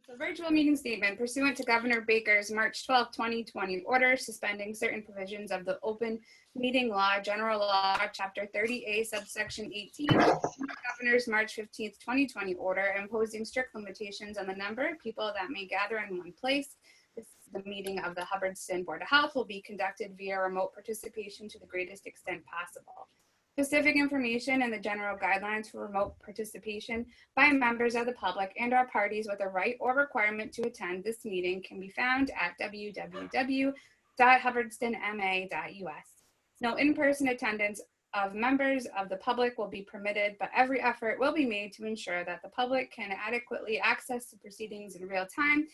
The virtual meeting statement pursuant to Governor Baker's March 12, 2020 order suspending certain provisions of the Open Meeting Law, General Law, Chapter 30A, subsection 18, Governor's March 15, 2020 order imposing strict limitations on the number of people that may gather in one place. The meeting of the Hubbardston Board of Health will be conducted via remote participation to the greatest extent possible. Specific information and the general guidelines for remote participation by members of the public and or parties with a right or requirement to attend this meeting can be found at www.hubbardstonma.us. No in-person attendance of members of the public will be permitted, but every effort will be made to ensure that the public can adequately access the proceedings in real time,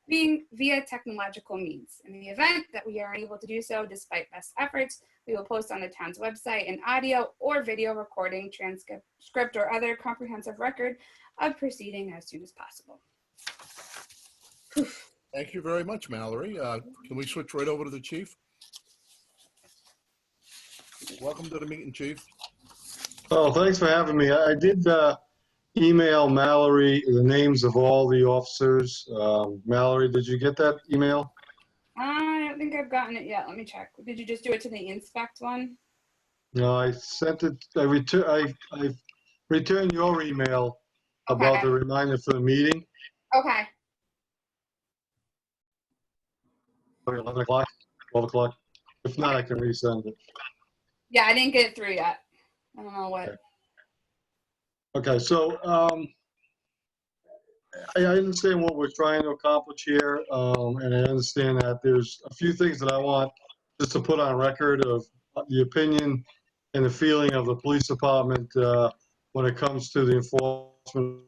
being via technological means. In the event that we are unable to do so, despite best efforts, we will post on the town's website an audio or video recording, transcript, or other comprehensive record of proceeding as soon as possible. Thank you very much, Mallory. Can we switch right over to the chief? Welcome to the meeting, Chief. Oh, thanks for having me. I did email Mallory the names of all the officers. Mallory, did you get that email? I don't think I've gotten it yet. Let me check. Did you just do it to the inspect one? No, I sent it. I returned your email about the reminder for the meeting. Okay. 11 o'clock, 12 o'clock. If not, I can resend it. Yeah, I didn't get it through yet. I don't know what. Okay, so I understand what we're trying to accomplish here, and I understand that there's a few things that I want just to put on record of the opinion and the feeling of the police department when it comes to the enforcement.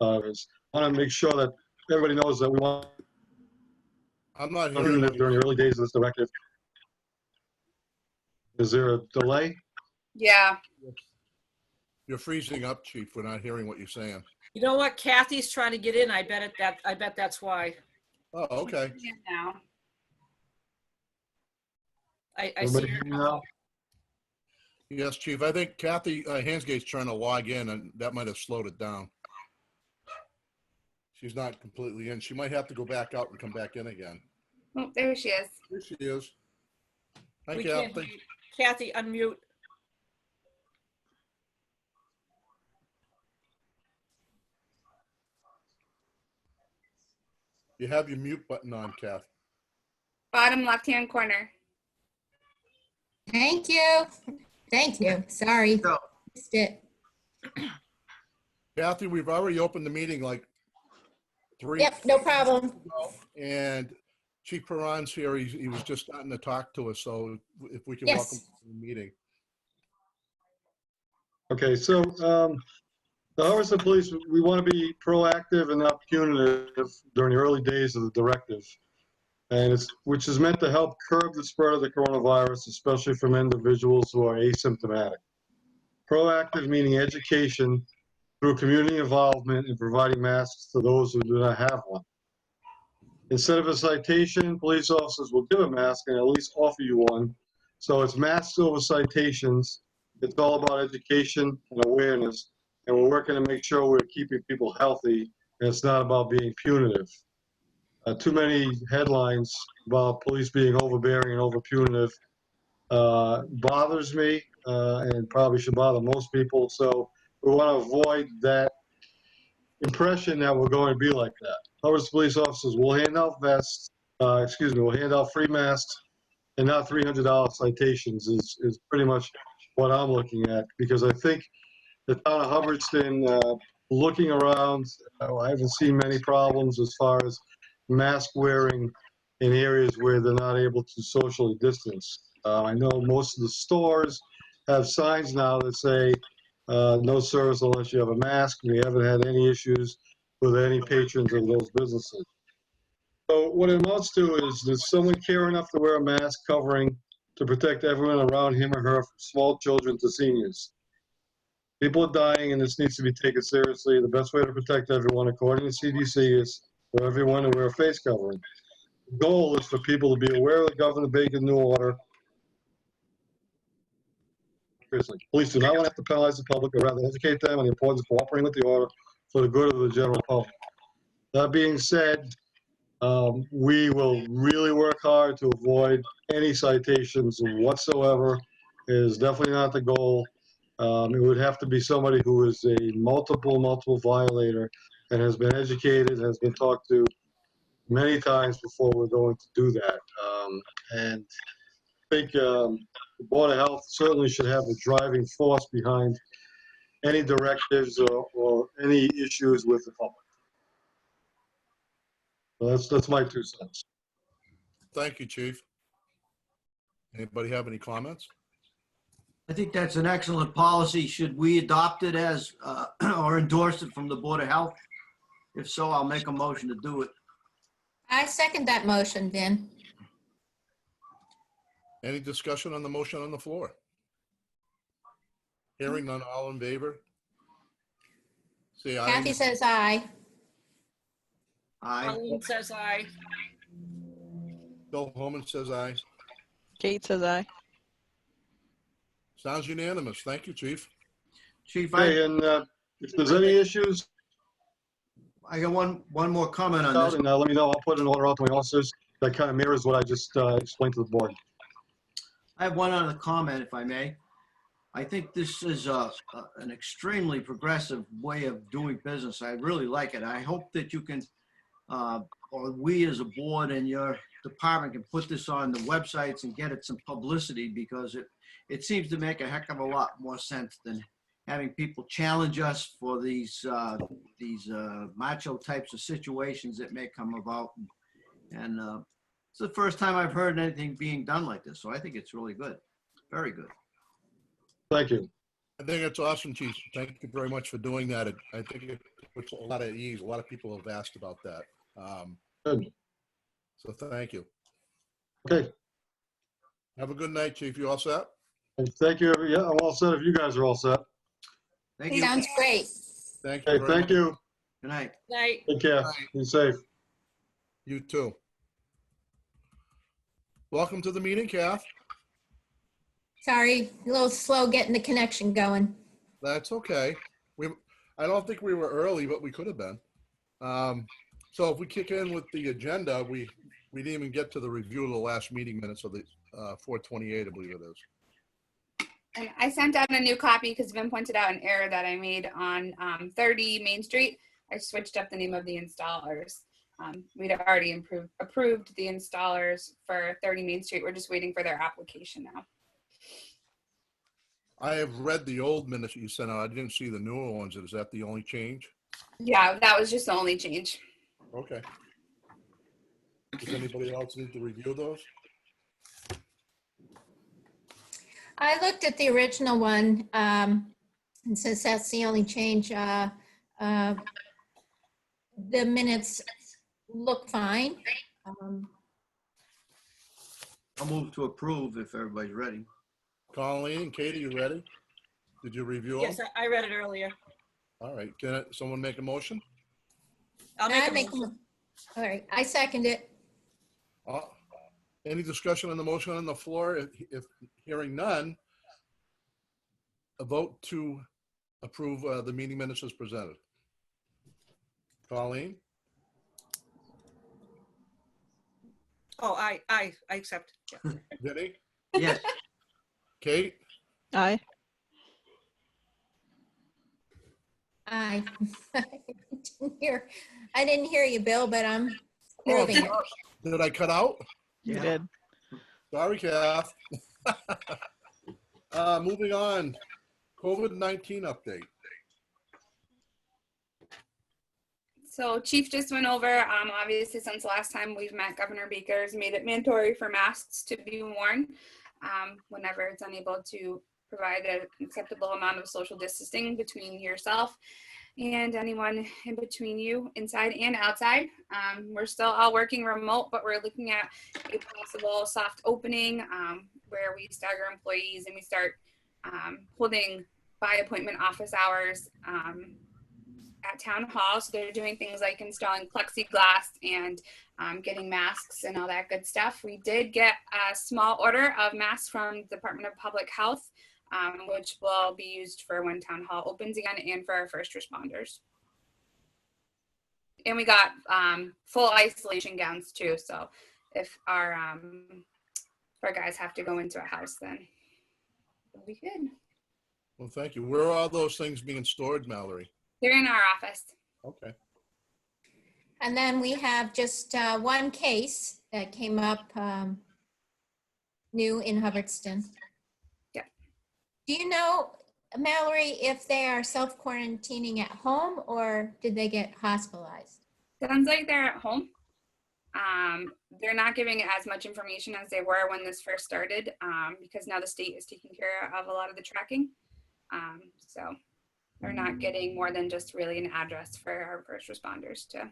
I want to make sure that everybody knows that we want I'm not to do hearing that during the early days of this directive. Is there a delay? Yeah. You're freezing up, Chief. We're not hearing what you're saying. You know what? Kathy's trying to get in. I bet that's why. Oh, okay. Now. I see her now. Yes, Chief. I think Kathy Hansgate's trying to log in, and that might have slowed it down. She's not completely in. She might have to go back out and come back in again. Oh, there she is. There she is. Hi, We can't Kathy. hear you. Kathy, unmute. You have your mute button on, Kath. Bottom left-hand corner. Thank you. Thank you. Sorry. Missed it. Kathy, we've already opened the meeting like 3. Yep, no problem. And Chief Perron's here. He was just starting to talk to us. So if we can Yes. welcome him to the meeting. Okay, so the Hubbardston Police, we want to be proactive and not punitive during the early days of the directive, and which is meant to help curb the spread of the coronavirus, especially from individuals who are asymptomatic. Proactive meaning education through community involvement and providing masks to those who do not have one. Instead of a citation, police officers will give a mask and at least offer you one. So it's masks over citations. It's all about education and awareness. And we're working to make sure we're keeping people healthy, and it's not about being punitive. Too many headlines about police being overbearing and over punitive bothers me, and probably should bother most people. So we want to avoid that impression that we're going to be like that. Hubbardston police officers will hand out vests, will hand out free masks, and not $300 citations is pretty much what I'm looking at, because I think the town of Hubbardston, looking around, I haven't seen many problems as far as mask wearing in areas where they're not able to socially distance. I know most of the stores have signs now that say no service unless you have a mask. We haven't had any issues with any patrons of those businesses. So what it amounts to is, does someone care enough to wear a mask covering to protect everyone around him or her, from small children to seniors? People are dying, and this needs to be taken seriously. The best way to protect everyone, according to CDC, is for everyone to wear a face covering. The goal is for people to be aware of the Governor Baker new order seriously. Police do not want to have to penalize the public, but rather educate them on the importance of cooperating with the order for the good of the general public. That being said, we will really work hard to avoid any citations whatsoever. It is definitely not the goal. It would have to be somebody who is a multiple violator and has been educated, has been talked to many times before we're going to do that. And I think the Board of Health certainly should have the driving force behind any directives or any issues with the public. So that's my 2 cents. Thank you, Chief. Anybody have any comments? I think that's an excellent policy. Should we adopt it as, or endorse it from the Board of Health? If so, I'll make a motion to do it. I second that motion, Vin. Any discussion on the motion on the floor? Hearing none, all in favor? Say aye. Kathy says aye. Aye. Colleen says aye. Bill Holman says aye. Kate says aye. Sounds unanimous. Thank you, Chief. Chief, Okay, and if there's any issues, I got one more comment on out this. and let me know. I'll put an order out to my officers that kind of mirrors what I just explained to the board. I have one other comment, if I may. I think this is an extremely progressive way of doing business. I really like it. I hope that you can, or we as a board and your department can put this on the websites and get it some publicity, because it seems to make a heck of a lot more sense than having people challenge us for these macho types of situations that may come about. And it's the first time I've heard anything being done like this. So I think it's really good. Very good. Thank you. I think it's awesome, Chief. Thank you very much for doing that. I think it puts a lot at ease. A lot of people have asked about that. Good. So thank you. Okay. Have a good night, Chief. You all set? And thank you. Yeah, I'm all set if you guys are all set. Thank you. Sounds great. Thank you. Okay, very thank much. you. Good night. Night. Take care. Be safe. You too. Welcome to the meeting, Kath. Sorry, a little slow getting the connection going. That's okay. I don't think we were early, but we could have been. So if we kick in with the agenda, we didn't even get to the review of the last meeting minutes of the 4/28, I believe it is. And I sent out a new copy because Vin pointed out an error that I made on 30 Main Street. I switched up the name of the installers. We'd already approved the installers for 30 Main Street. We're just waiting for their application now. I have read the old minutes you sent out. I didn't see the newer ones. Is that the only change? Yeah, that was just the only change. Okay. Does anybody else need to review those? I looked at the original one, and since that's the only change, the minutes look fine. I'll move to approve if everybody's ready. Colleen and Katie, you ready? Did you review them? Yes, I read it earlier. All right. Can someone make a motion? I'll make a motion. All right, I second it. Any discussion on the motion on the floor? If hearing none, a vote to approve the meeting minutes as presented. Colleen? Oh, I accept. Yeah. Vinnie? Yes. Kate? Aye. I didn't hear you, Bill, but I'm holding it. Did I cut out? You Yeah. did. Sorry, Kath. Moving on, COVID-19 update. So Chief just went over, obviously since the last time we've met, Governor Baker's made it mandatory for masks to be worn whenever it's unable to provide an acceptable amount of social distancing between yourself and anyone in between you, inside and outside. We're still all working remote, but we're looking at a possible soft opening where we stagger employees and we start holding by appointment office hours at town hall. So they're doing things like installing plexiglass and getting masks and all that good stuff. We did get a small order of masks from the Department of Public Health. which will be used for when town hall opens again and for our first responders. And we got full isolation gowns too. So if our guys have to go into a house, then it'll be good. Well, thank you. Where are all those things being stored, Mallory? They're in our office. Okay. And then we have just one case that came up new in Hubbardston. Yeah. Do you know, Mallory, if they are self-quarantining at home or did they get hospitalized? Sounds like they're at home. They're not giving as much information as they were when this first started because now the state is taking care of a lot of the tracking. So they're not getting more than just really an address for our first responders to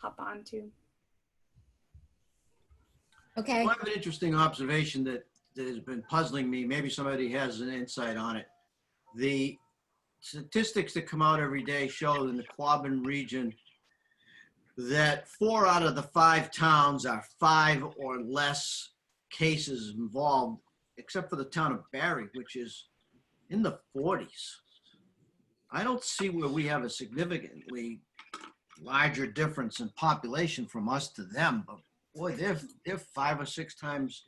hop onto. Okay. I have an interesting observation that has been puzzling me. Maybe somebody has an insight on it. The statistics that come out every day show in the Quabbin region that 4 out of the 5 towns are 5 or less cases involved, except for the town of Barry, which is in the 40s. I don't see where we have a significantly larger difference in population from us to them, but boy, they're 5 or 6 times.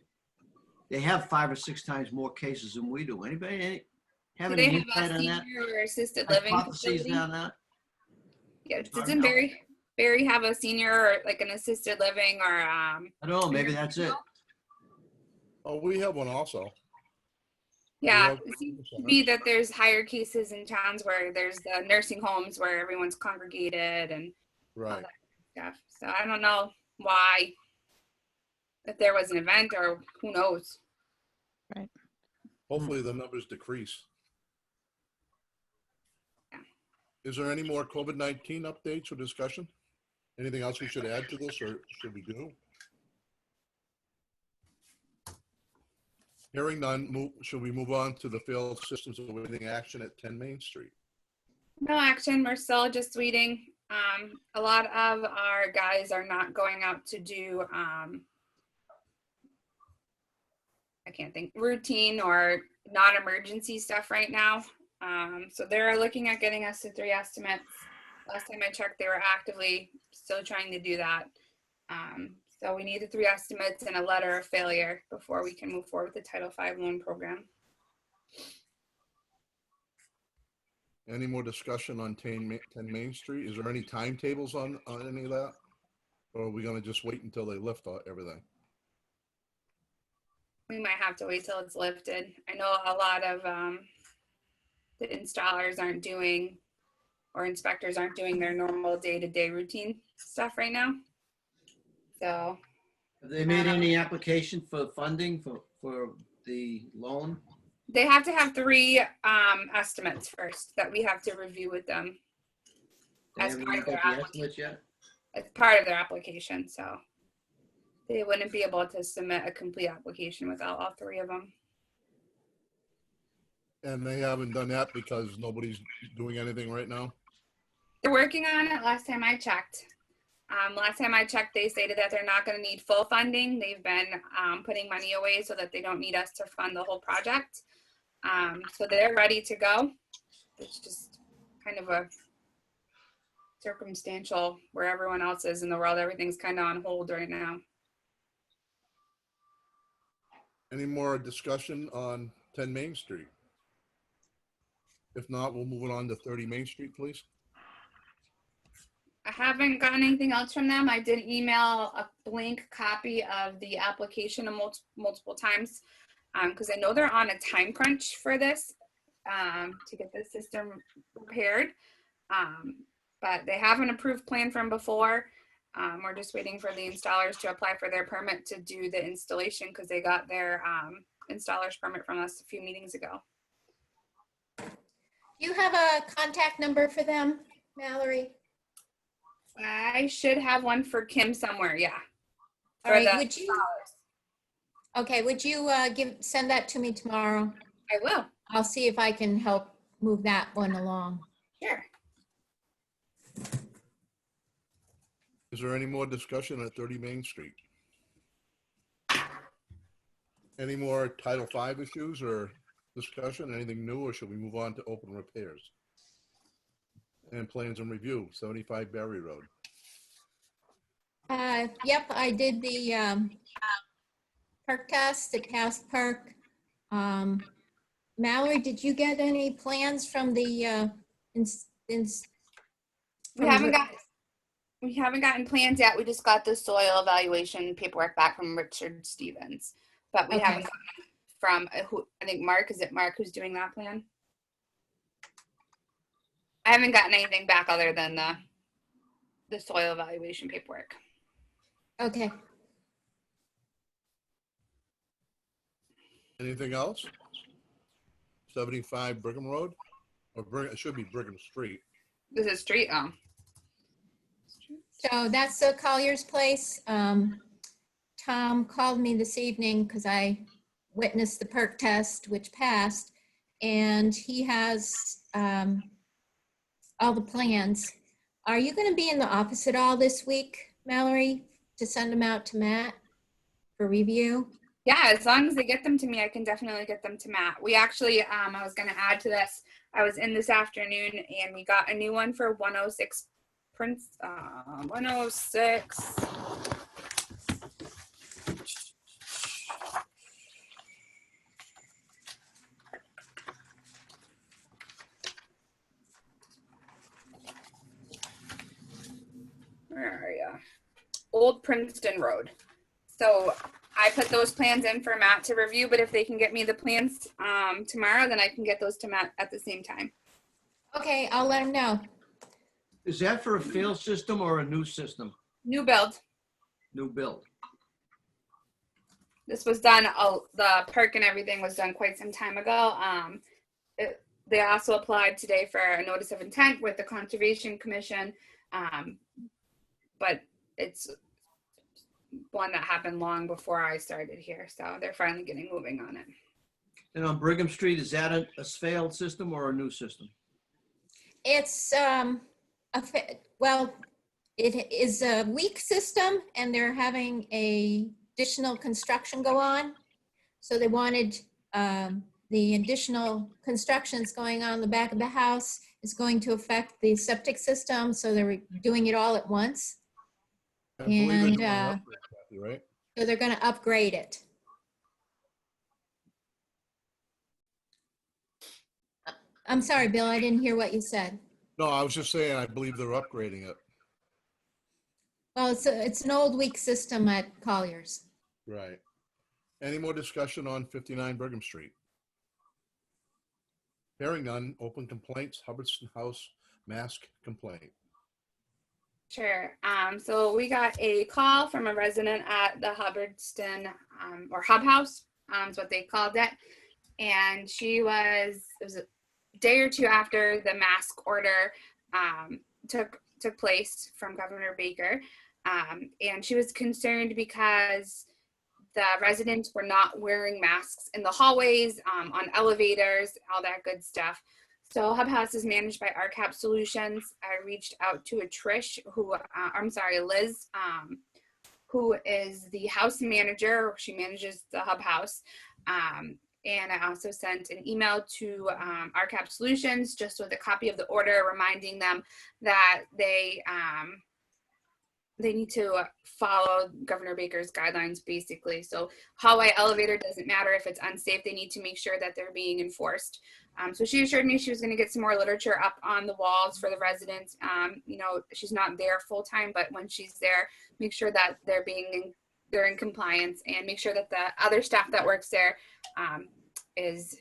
They have 5 or 6 times more cases than we do. Anybody have Do any they have insight a on that? senior or assisted living Hypotheses facility? on that? Yeah, doesn't Barry have a senior or like an assisted living or I don't know. Maybe that's it. Oh, we have one also. yeah, have- it seems to be that there's higher cases in towns where there's the nursing homes where everyone's congregated and Right. stuff. So I don't know why, if there was an event or who knows. Hopefully the numbers decrease. Yeah. Is there any more COVID-19 updates or discussion? Anything else we should add to this or should we do? Hearing none, should we move on to the failed systems awaiting action at 10 Main Street? No action. We're still just waiting. A lot of our guys are not going out to do, I can't think, routine or non-emergency stuff right now. So they're looking at getting us to 3 estimates. Last time I checked, they were actively still trying to do that. So we need the 3 estimates and a letter of failure before we can move forward with the Title V loan program. Any more discussion on 10 Main Street? Is there any timetables on any of that? Or are we gonna just wait until they lift everything? We might have to wait till it's lifted. I know a lot of the installers aren't doing, or inspectors aren't doing their normal day-to-day routine stuff right now. So Have they made any application for funding for the loan? they have to have 3 estimates first that we have to review with them They as haven't part even of their got the application. estimates yet? As part of their application. So they wouldn't be able to submit a complete application without all 3 of them. And they haven't done that because nobody's doing anything right now? They're working on it last time I checked. Last time I checked, they stated that they're not going to need full funding. They've been putting money away so that they don't need us to fund the whole project. So they're ready to go. It's just kind of a circumstantial where everyone else is in the world. Everything's kind of on hold right now. Any more discussion on 10 Main Street? If not, we'll move it on to 30 Main Street, please. I haven't gotten anything else from them. I did email a blank copy of the application multiple times because I know they're on a time crunch for this to get the system repaired. But they have an approved plan from before. We're just waiting for the installers to apply for their permit to do the installation because they got their installer's permit from us a few meetings ago. Do you have a contact number for them, Mallory? I should have one for Kim somewhere, yeah. All right, would you? Okay, would you send that to me tomorrow? I will. I'll see if I can help move that one along. Sure. Is there any more discussion at 30 Main Street? Any more Title V issues or discussion? Anything new, or should we move on to open repairs? And plans and review, 75 Berry Road. Yep, I did the perk test. It passed perk. Mallory, did you get any plans from the We haven't gotten plans yet. We just got the soil evaluation paperwork back from Richard Stevens, but we Okay. haven't gotten from who, I think Mark, is it Mark who's doing that plan? I haven't gotten anything back other than the soil evaluation paperwork. Okay. Anything else? 75 Brigham Road? Or it should be Brigham Street. This is street. So that's the Collier's place. Tom called me this evening because I witnessed the perk test, which passed, and he has all the plans. Are you going to be in the office at all this week, Mallory, to send them out to Matt for review? Yeah, as long as they get them to me, I can definitely get them to Matt. We actually, I was going to add to this. I was in this afternoon and we got a new one for 106 Prince, 106. Where are you? Old Princeton Road. So I put those plans in for Matt to review, but if they can get me the plans tomorrow, then I can get those to Matt at the same time. Okay, I'll let him know. Is that for a failed system or a new system? New build. New build? This was done, the perk and everything was done quite some time ago. They also applied today for a notice of intent with the Conservation Commission, but it's one that happened long before I started here, so they're finally getting moving on it. And on Brigham Street, is that a failed system or a new system? It's well, it is a weak system and they're having a additional construction go on. So they wanted the additional constructions going on the back of the house is going to affect the septic system. So they're doing it all at once. I believe they're And doing an upgrade, Kathy, right? so they're going to upgrade it. I'm sorry, Bill, I didn't hear what you said. No, I was just saying, I believe they're upgrading it. Well, it's an old weak system at Collier's. Right. Any more discussion on 59 Brigham Street? Hearing none, open complaints, Hubbardston House mask complaint. Sure. So we got a call from a resident at the Hubbardston or Hub House, is what they called it. And it was a day or two after the mask order took place from Governor Baker. And she was concerned because the residents were not wearing masks in the hallways, on elevators, all that good stuff. So Hub House is managed by RCAP Solutions. I reached out to a Liz, who is the house manager. She manages the Hub House. And I also sent an email to RCAP Solutions just with a copy of the order, reminding them that they need to follow Governor Baker's guidelines, basically. So hallway elevator doesn't matter if it's unsafe. They need to make sure that they're being enforced. So she assured me she was going to get some more literature up on the walls for the residents. She's not there full time, but when she's there, make sure that they're in compliance, and make sure that the other staff that works there is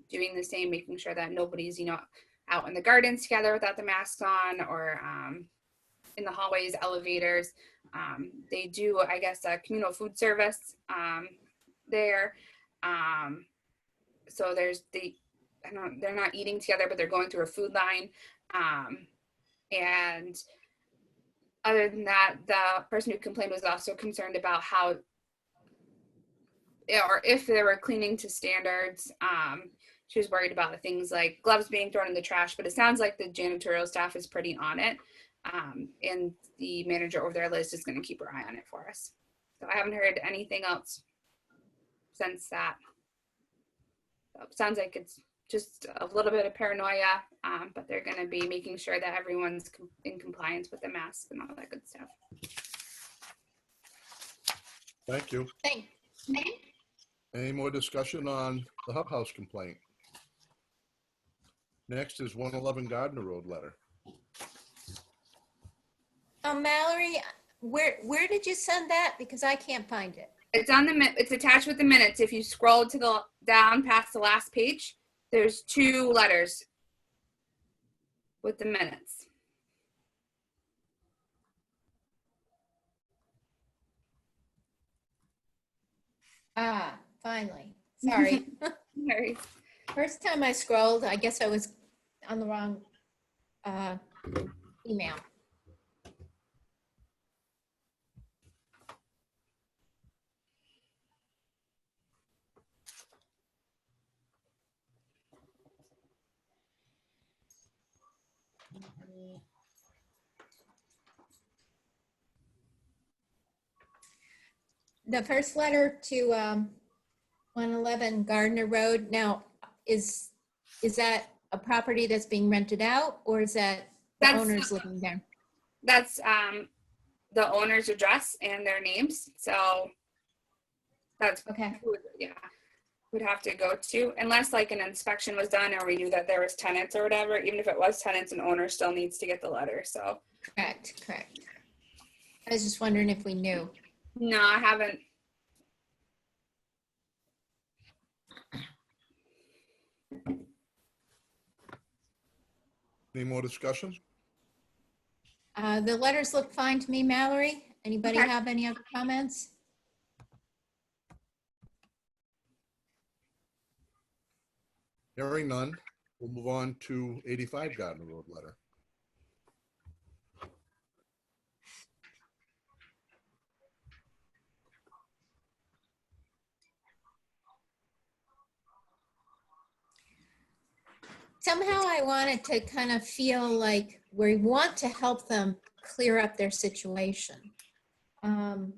doing the same, making sure that nobody's, out in the gardens together without the masks on, or in the hallways, elevators. They do, I guess, a communal food service there. So they're not eating together, but they're going through a food line. And other than that, the person who complained was also concerned about how, or if they were cleaning to standards. She was worried about things like gloves being thrown in the trash, but it sounds like the janitorial staff is pretty on it. And the manager over there, Liz, is going to keep her eye on it for us. So I haven't heard anything else. since that. So it sounds like it's just a little bit of paranoia, but they're going to be making sure that everyone's in compliance with the mask and all that good stuff. Thank you. Thanks. Any more discussion on the Hub House complaint? Next is 111 Gardner Road letter. Mallory, where did you send that? Because I can't find it. It's on it's attached with the minutes. If you scroll to the down past the last page, there's 2 letters with the minutes. Ah, finally. Sorry. Sorry. First time I scrolled, I guess I was on the wrong email. The first letter to 111 Gardner Road. Now, is that a property that's being rented out, or is that the owners living there? That's the owner's address and their names. So that's Okay. yeah, would have to go to, unless like an inspection was done or we knew that there was tenants or whatever. Even if it was tenants, an owner still needs to get the letter. So Correct. I was just wondering if we knew. no, I haven't. Any more discussion? The letters look fine to me, Mallory. Anybody Okay. have any other comments? Hearing none, we'll move on to 85 Gardner Road letter. Somehow I wanted to kind of feel like we want to help them clear up their situation. So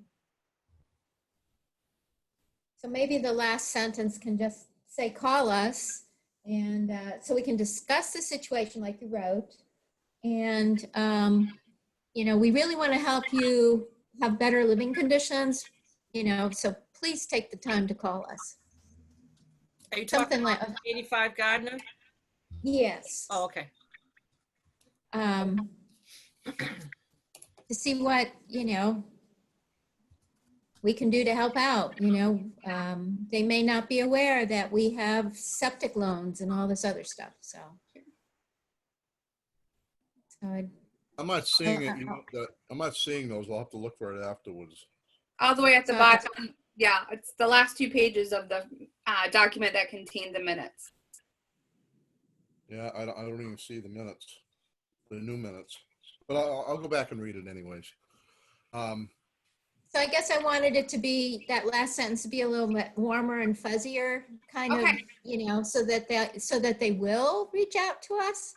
maybe the last sentence can just say, call us, and so we can discuss the situation like you wrote. And, you know, we really want to help you have better living conditions, you know, so please take the time to call us. Are you Something talking like, about 85 Gardner? yes. Oh, okay. To see what, you know, we can do to help out, you know. They may not be aware that we have septic loans and all this other stuff, so. I'm not seeing it. I'm not seeing those. I'll have to look for it afterwards. All the way at the So- bottom. Yeah, it's the last 2 pages of the document that contain the minutes. Yeah, I don't even see the minutes, the new minutes. But I'll go back and read it anyways. So I guess I wanted it to be, that last sentence to be a little bit warmer and fuzzier, kind of, Okay. you know, so that they will reach out to us,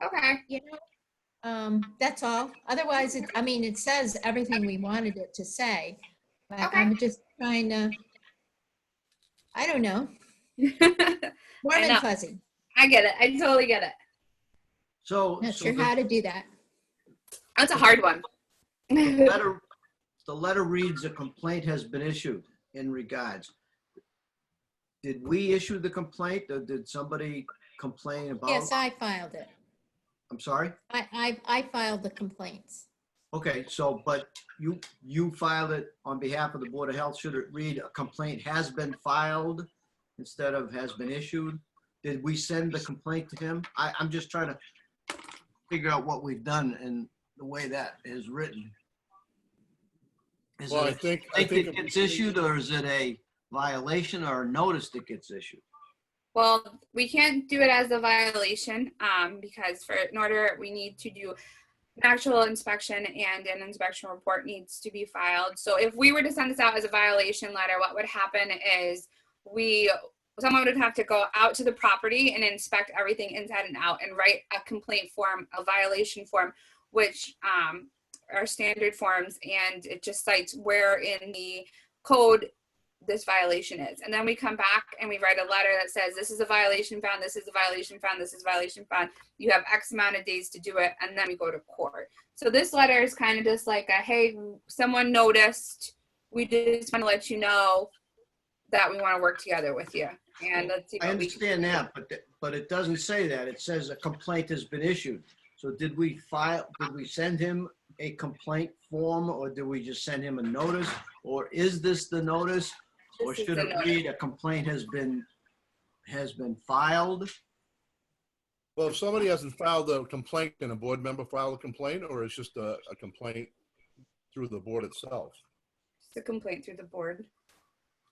Okay. you know? That's all. Otherwise, I mean, it says everything we wanted it to say, but Okay. I'm just trying to, I don't know, warm I know. and fuzzy. I get it. I totally get it. So, Not so sure how to do that. That's a hard one. the letter reads, a complaint has been issued in regards. Did we issue the complaint, or did somebody complain about? Yes, I filed it. I'm sorry? I filed the complaints. Okay, so, but you filed it on behalf of the Board of Health. Should it read, a complaint has been filed instead of has been issued? Did we send the complaint to him? I'm just trying to figure out what we've done and the way that is written. Is Well, it a complaint that gets issued, or is it a violation or a notice that gets issued? Well, we can't do it as a violation because in order we need to do an actual inspection, and an inspection report needs to be filed. So if we were to send this out as a violation letter, what would happen is someone would have to go out to the property and inspect everything inside and out and write a complaint form, a violation form, which are standard forms, and it just cites where in the code this violation is. And then we come back and we write a letter that says, this is a violation found, this is a violation found, this is a violation found. You have X amount of days to do it, and then we go to court. So this letter is kind of just like a, hey, someone noticed, we just want to let you know that we want to work together with you. And let's see. I understand that, but it doesn't say that. It says a complaint has been issued. So did we send him a complaint form, or did we just send him a notice? Or is this the notice? Or should it read a complaint has been filed? Well, if somebody hasn't filed a complaint, can a board member file a complaint, or it's just a complaint through the board itself? It's a complaint through the board.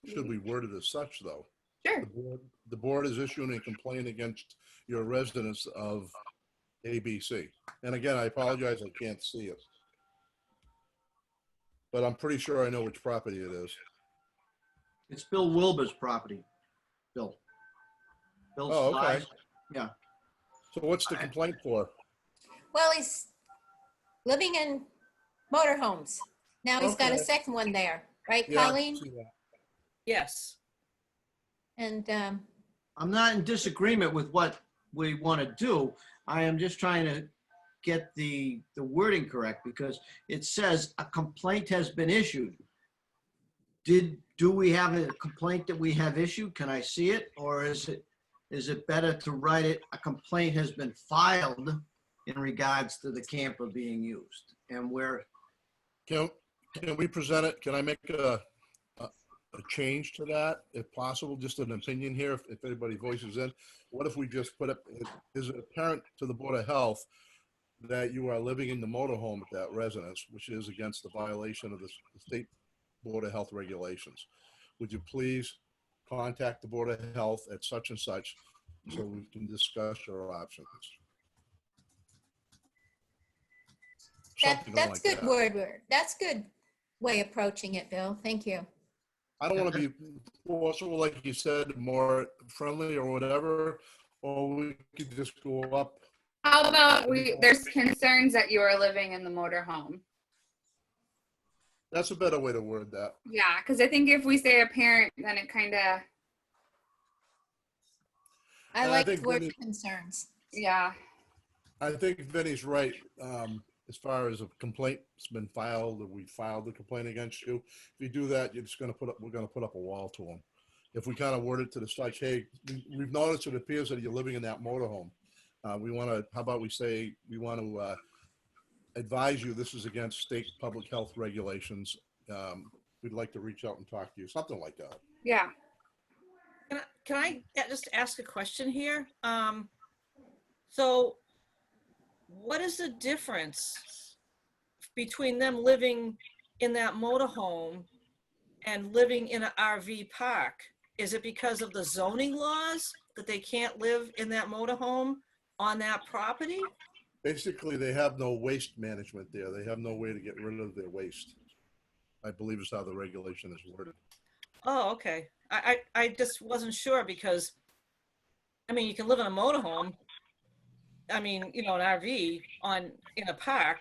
Should we word it as such, though? Sure. The board is issuing a complaint against your residents of ABC. And again, I apologize, I can't see it. But I'm pretty sure I know which property it is. It's Bill Wilbur's property, Bill. Bill's Oh, okay. slides. Yeah. So what's the complaint for? Well, he's living in motorhomes. Now he's got a Okay. second one there, right, Yeah, I Colleen? see that. Yes. And I'm not in disagreement with what we want to do. I am just trying to get the wording correct, because it says a complaint has been issued. Do we have a complaint that we have issued? Can I see it? Or is it better to write it, a complaint has been filed in regards to the camper being used? And where, Can we present it? Can I make a change to that, if possible? Just an opinion here, if anybody voices in. What if we just put up, is it apparent to the Board of Health that you are living in the motorhome at that residence, which is against the violation of the state Board of Health regulations? Would you please contact the Board of Health at such and such so we can discuss your options? Something that's like good word. That's good way of approaching it, Bill. Thank you. I don't want to be forceful, like you said, more friendly or whatever, or we could just go up. How about there's concerns that you are living in the motorhome? That's a better way to word that. Yeah, because I think if we say a parent, then it kind of, I And I like the think word Vinny- concerns. yeah. I think Vinny's right. As far as a complaint's been filed, or we filed the complaint against you, if you do that, you're just going to we're going to put up a wall to them. If we kind of word it to the side, hey, we've noticed it appears that you're living in that motorhome. We want to, how about we say, we want to advise you this is against state public health regulations. We'd like to reach out and talk to you, something like that. Yeah. Can I just ask a question here? So what is the difference between them living in that motorhome and living in an RV park? Is it because of the zoning laws that they can't live in that motorhome on that property? Basically, they have no waste management there. They have no way to get rid of their waste, I believe is how the regulation is worded. Oh, okay. I just wasn't sure because, I mean, you can live in a motorhome. I mean, you know, an RV in a park,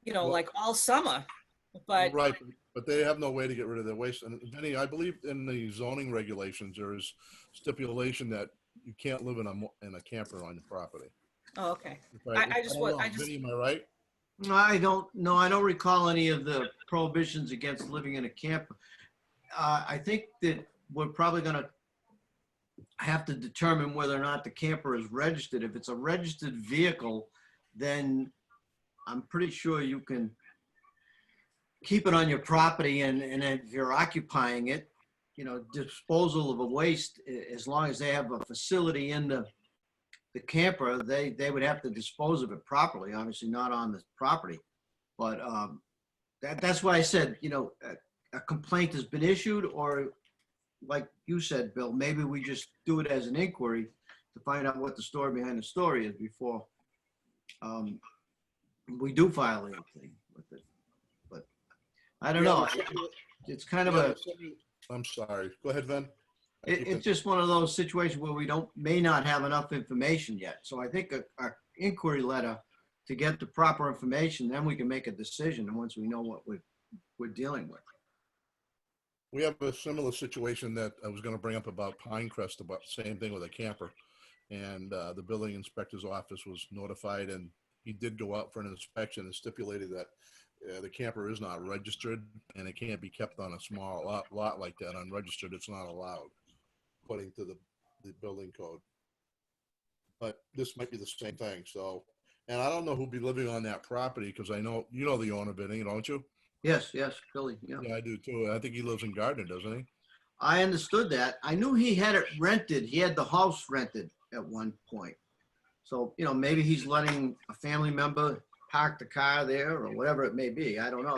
you know, Well, like all summer, but Right, but they have no way to get rid of their waste. And Vinny, I believe in the zoning regulations, there is stipulation that you can't live in a camper on your property. oh, okay. If I just don't want- know. I just- Vinny, am I right? I don't recall any of the prohibitions against living in a camper. I think that we're probably going to have to determine whether or not the camper is registered. If it's a registered vehicle, then I'm pretty sure you can keep it on your property, and if you're occupying it, you know, disposal of a waste, as long as they have a facility in the camper, they would have to dispose of it properly, obviously not on the property. But that's why I said, you know, a complaint has been issued, or like you said, Bill, maybe we just do it as an inquiry to find out what the story behind the story is before we do file anything with it. But I don't know. It's kind of a, I'm sorry. Go ahead, Vin. it's just one of those situations where we may not have enough information yet. So I think a inquiry letter to get the proper information, then we can make a decision. And once we know what we're dealing with. We have a similar situation that I was going to bring up about Pinecrest, about the same thing with a camper. And the building inspector's office was notified, and he did go out for an inspection and stipulated that the camper is not registered and it can't be kept on a small lot like that. Unregistered, it's not allowed, according to the building code. But this might be the same thing. So, and I don't know who'll be living on that property, because I know, you know the owner, Vinny, don't you? Yes, Billy, yeah. Yeah, I do too. I think he lives in Gardner, doesn't he? I understood that. I knew he had it rented. He had the house rented at one point. So, you know, maybe he's letting a family member park the car there or whatever it may be. I don't know.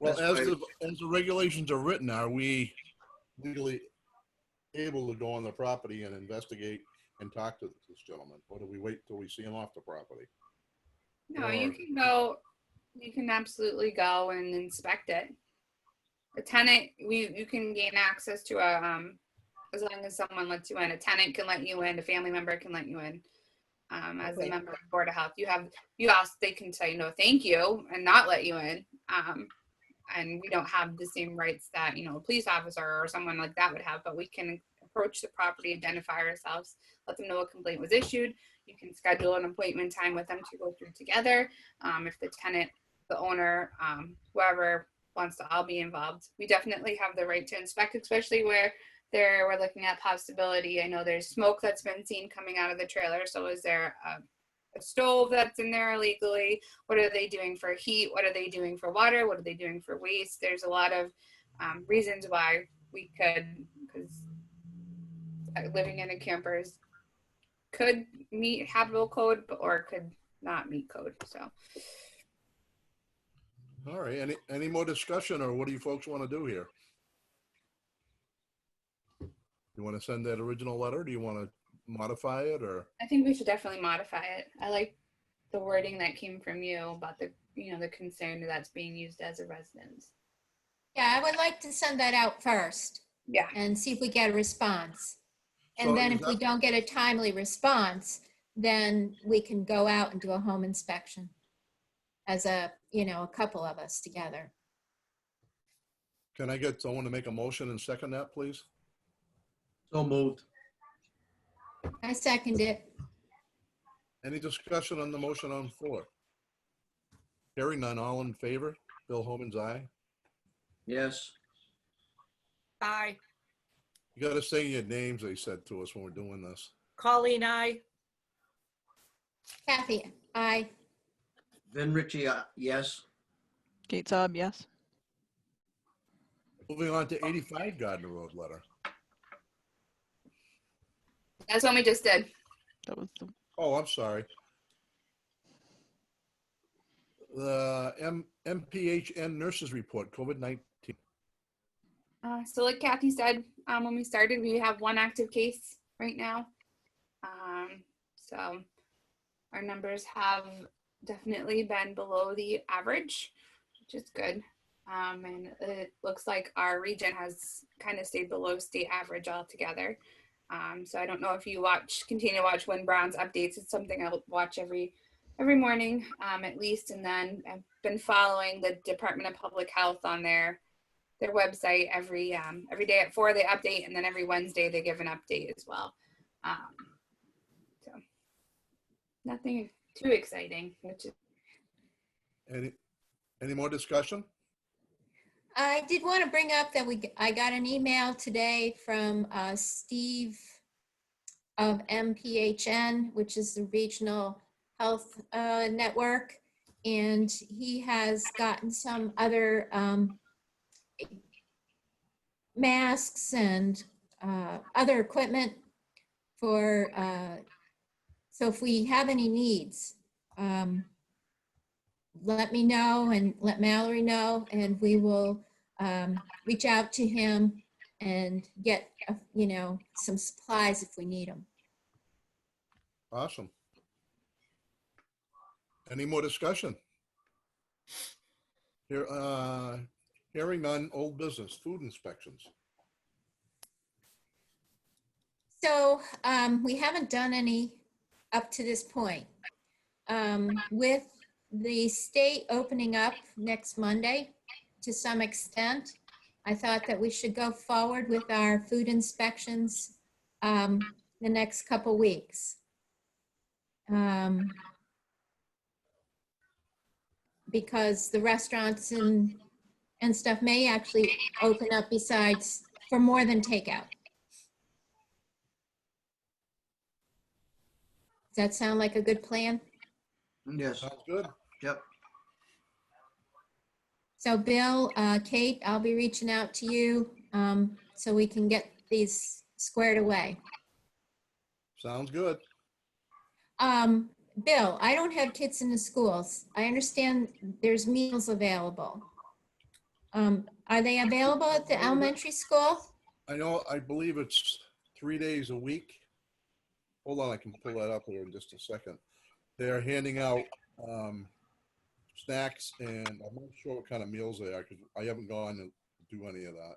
Well, That's as right. the regulations are written, are we legally able to go on the property and investigate and talk to this gentleman? Or do we wait till we see him off the property? No, you can go, you can absolutely go and inspect it. A tenant, you can gain access to as long as someone lets you in. A tenant can let you in, a family member can let you in. As a Okay. member of the Board of Health, you ask, they can say no, thank you, and not let you in. And we don't have the same rights that, you know, a police officer or someone like that would have, but we can approach the property, identify ourselves, let them know a complaint was issued. You can schedule an appointment time with them to go through together. If the tenant, the owner, whoever wants to all be involved, we definitely have the right to inspect, especially where we're looking at possibility. I know there's smoke that's been seen coming out of the trailer. So is there a stove that's in there illegally? What are they doing for heat? What are they doing for water? What are they doing for waste? There's a lot of reasons why we could, because living in a camper could meet habitable code or could not meet code. So. All right. Any more discussion, or what do you folks want to do here? You want to send that original letter? Do you want to modify it, or? I think we should definitely modify it. I like the wording that came from you about the, you know, the concern that's being used as a residence. Yeah, I would like to send that out first Yeah. and see if we get a response. So And then is if we that- don't get a timely response, then we can go out and do a home inspection as a couple of us together. Can I get someone to make a motion and second that, please? So moved. I second it. Any discussion on the motion on the floor? Hearing none, all in favor? Bill Homans, aye. Yes. Aye. You got to say your names, they said to us when we're doing this. Colleen, aye. Kathy, aye. Vin Ritchie, yes. Kate Saab, yes. Moving on to 85 Gardner Road letter. That's what we just did. That was the, Oh, I'm sorry. The MPHN nurses report, COVID-19. So like Kathy said, when we started, we have one active case right now. So our numbers have definitely been below the average, which is good. And it looks like our region has kind of stayed below state average altogether. So I don't know if you continue to watch Win Brown's updates. It's something I watch every morning, at least. And then I've been following the Department of Public Health on their website every day at 4 they update, and then every Wednesday they give an update as well. So nothing too exciting, which is Any more discussion? I did want to bring up that I got an email today from Steve of MPHN, which is the Regional Health Network, and he has gotten some other masks and other equipment for, so if we have any needs, let me know and let Mallory know, and we will reach out to him and get, some supplies if we need them. Awesome. Any more discussion? Here, hearing none, old business, food inspections. So we haven't done any up to this point. With the state opening up next Monday, to some extent, I thought that we should go forward with our food inspections the next couple weeks. Because the restaurants and stuff may actually open up besides for more than takeout. Does that sound like a good plan? Yes, Sounds good. yep. So Bill, Kate, I'll be reaching out to you so we can get these squared away. Sounds good. Bill, I don't have kids in the schools. I understand there's meals available. Are they available at the elementary school? I believe it's 3 days a week. Hold on, I can pull that up here in just a second. They're handing out snacks, and I'm not sure what kind of meals they are because I haven't gone to do any of that.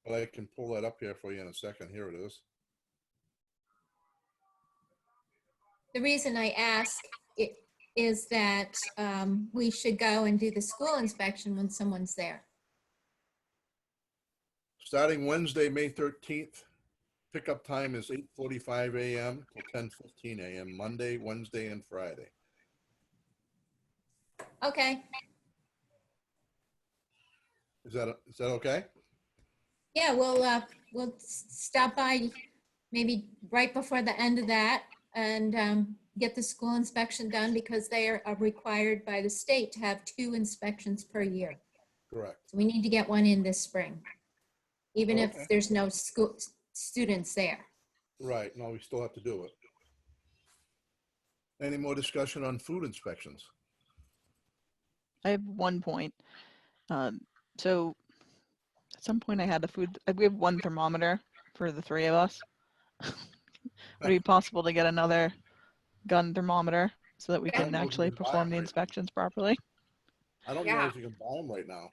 But I can pull that up here for you in a second. Here it is. The reason I ask is that we should go and do the school inspection when someone's there. Starting Wednesday, May 13th, pickup time is 8:45 a.m. to 10:15 a.m. Monday, Wednesday, and Friday. Okay. Is that okay? Yeah, we'll stop by maybe right before the end of that and get the school inspection done because they are required by the state to have 2 inspections per year. Correct. So we need to get one in this spring, even Okay. if there's no school students there. Right. No, we still have to do it. Any more discussion on food inspections? I have one point. So at some point I had we have one thermometer for the 3 of us. Would it be possible to get another gun thermometer so that we I don't can know if you actually can buy perform them the right now. inspections properly? I don't know Yeah. if you can buy them right now.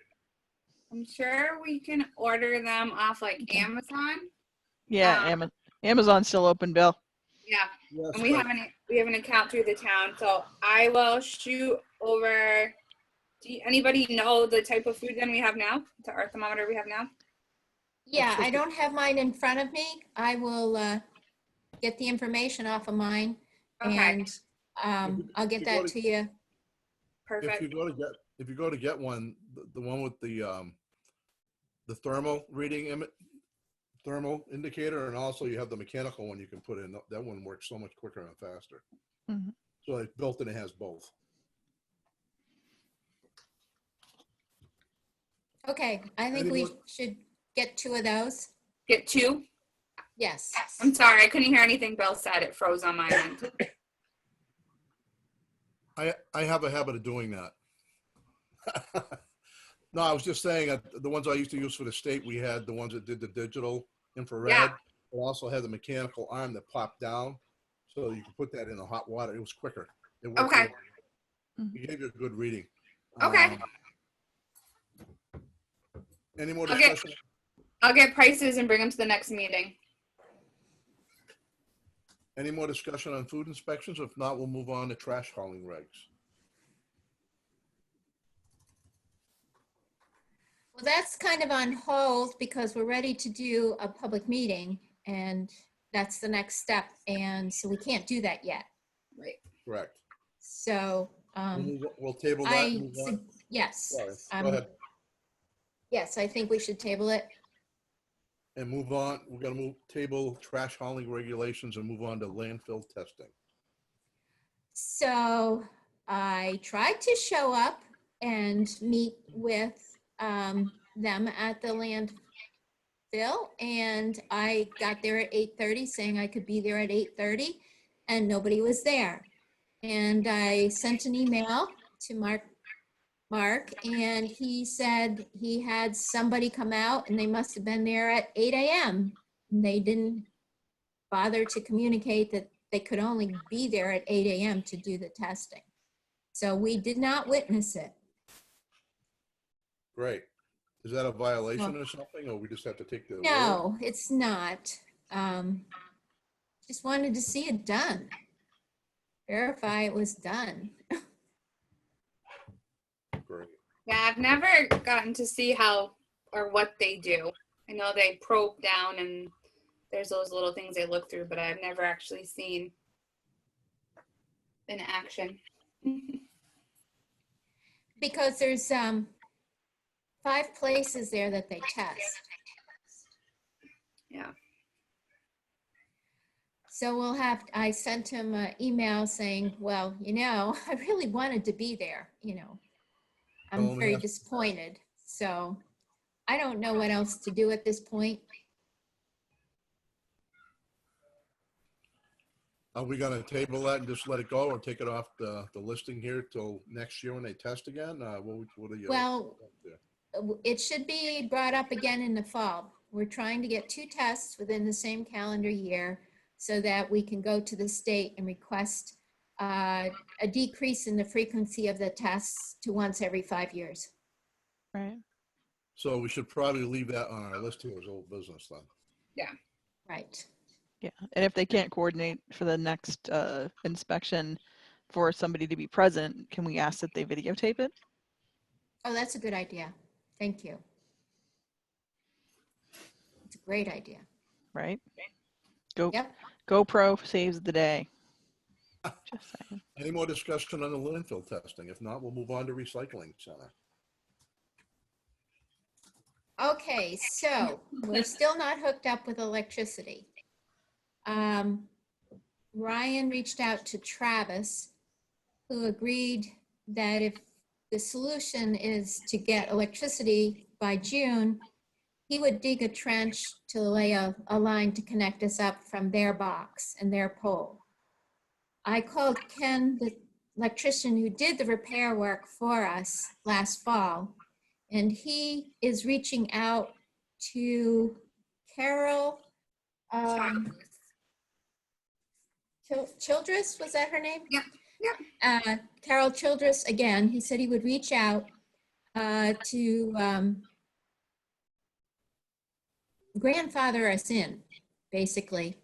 I'm sure we can order them off like Okay. Amazon. Yeah, Amazon's still open, Bill. Yeah, Yes, and we have an account through the town, so I will shoot over. Anybody know the type of food gun we have now? The earth thermometer we have now? Yeah, I don't have mine in front of me. I will get the information off of mine Okay, and I'll get that to you. perfect. if you go to get one, the one with the thermal reading thermal indicator, and also you have the mechanical one you can put in. That one works so much quicker and faster. Mhm. So it's built in, it has both. Okay, I think Any we more- should get 2 of those. Get 2? Yes. I'm sorry, I couldn't hear anything Bill said. It froze on my end. I have a habit of doing that. No, I was just saying the ones I used to use for the state, we had the ones that did the digital infrared. Yeah. It also had the mechanical arm that popped down, so you could put that in the hot water. It was quicker. It worked Okay. really well. It gave you a good reading. Okay. Any more I'll get- discussion? I'll get prices and bring them to the next meeting. Any more discussion on food inspections? If not, we'll move on to trash hauling regs. Well, that's kind of on hold because we're ready to do a public meeting and that's the next step. And so we can't do that yet. Right. Correct. So We'll table that. and move on. yes. Sorry, go ahead. Yes, I think we should table it. And move on. We're gonna table trash hauling regulations and move on to landfill testing. So I tried to show up and meet with them at the landfill, and I got there at 8:30 saying I could be there at 8:30 and nobody was there. And I sent an email to Mark, and he said he had somebody come out and they must have been there at 8 a.m. And they didn't bother to communicate that they could only be there at 8 a.m. to do the testing. So we did not witness it. Great. Is that a violation or something, or we just have to take the word? No, it's not. Just wanted to see it done. Verify it was done. Great. Yeah, I've never gotten to see how or what they do. I know they probe down and there's those little things they look through, but I've never actually seen in action. Because there's 5 places there that they test. Yeah. So I sent him an email saying, well, I really wanted to be there, I'm Oh, very yes. disappointed. So I don't know what else to do at this point. Are we gonna table that and just let it go or take it off the listing here till next year when they test again? What are you? Well, it should be brought up again in the fall. We're trying to get 2 tests within the same calendar year so that we can go to the state and request a decrease in the frequency of the tests to once every 5 years. Right. So we should probably leave that on our list here as old business then. Yeah. Right. Yeah. And if they can't coordinate for the next inspection for somebody to be present, can we ask that they videotape it? Oh, that's a good idea. Thank you. It's a great idea. Right? Go. Yep. GoPro saves the day. Just saying. Any more discussion on the landfill testing? If not, we'll move on to recycling center. Okay, so we're still not hooked up with electricity. Ryan reached out to Travis, who agreed that if the solution is to get electricity by June, he would dig a trench to lay a line to connect us up from their box and their pole. I called Ken, the electrician who did the repair work for us last fall, and he is reaching out to Carol Childress, was that her name? Yep. Carol Childress, again, he said he would reach out to grandfather us in, basically,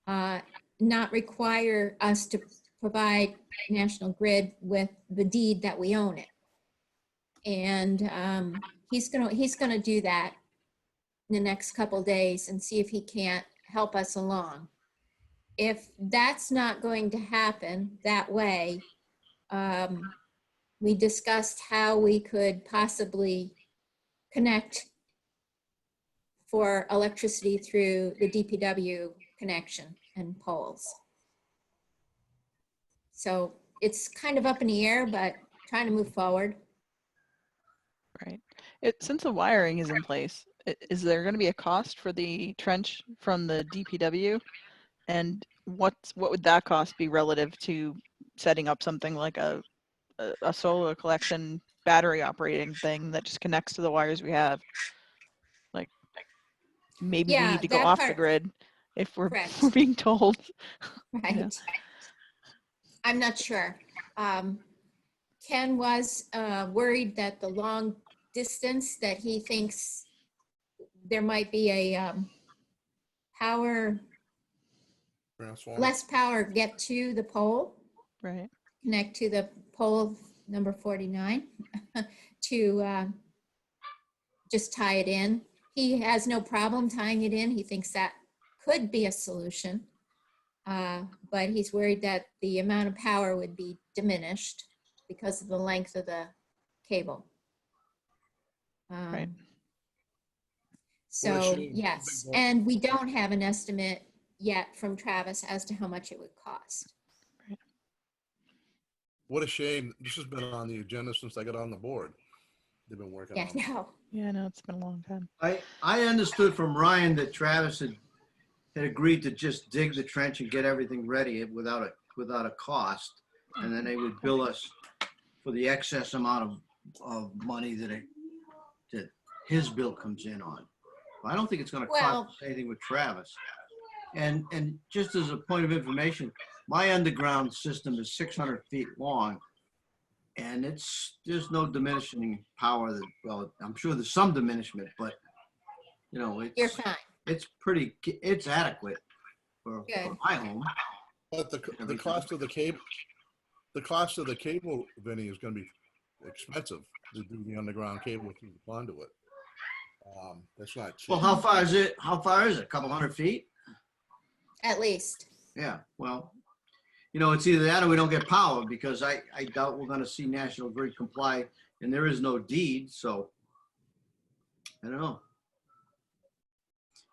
not require us to provide National Grid with the deed that we own it. And he's gonna do that in the next couple days and see if he can't help us along. If that's not going to happen that way, we discussed how we could possibly connect for electricity through the DPW connection and poles. So it's kind of up in the air, but trying to move forward. Right. Since the wiring is in place, is there going to be a cost for the trench from the DPW? And what would that cost be relative to setting up something like a solar collection battery operating thing that just connects to the wires we have? Like maybe we need to go off the grid if we're being told. Right. Yeah. I'm not sure. Ken was worried that the long distance that he thinks there might be a less power get to the pole, right? Connect to the pole number 49 to just tie it in. He has no problem tying it in. He thinks that could be a solution, but he's worried that the amount of power would be diminished because of the length of the cable. Right. So yes, and we don't have an estimate yet from Travis as to how much it would cost. Right. What a shame. This has been on the agenda since I got on the board. They've been working on it. Yeah, no, it's been a long time. I understood from Ryan that Travis had agreed to just dig the trench and get everything ready without a cost, and then they would bill us for the excess amount of money that his bill comes in on. I don't think it's going to cost us anything with Travis. And just as a point of information, my underground system is 600 feet long, and there's no diminishing power. Well, I'm sure there's some diminishment, but You're fine. It's adequate for my home. But the cost of the cable, Vinny, is going to be expensive to do the underground cable through the conduit. That's not cheap. Well, how far is it? How far is it? A couple hundred feet? At least. Yeah, well, you know, it's either that or we don't get power, because I doubt we're gonna see National Grid comply, and there is no deed, so I don't know.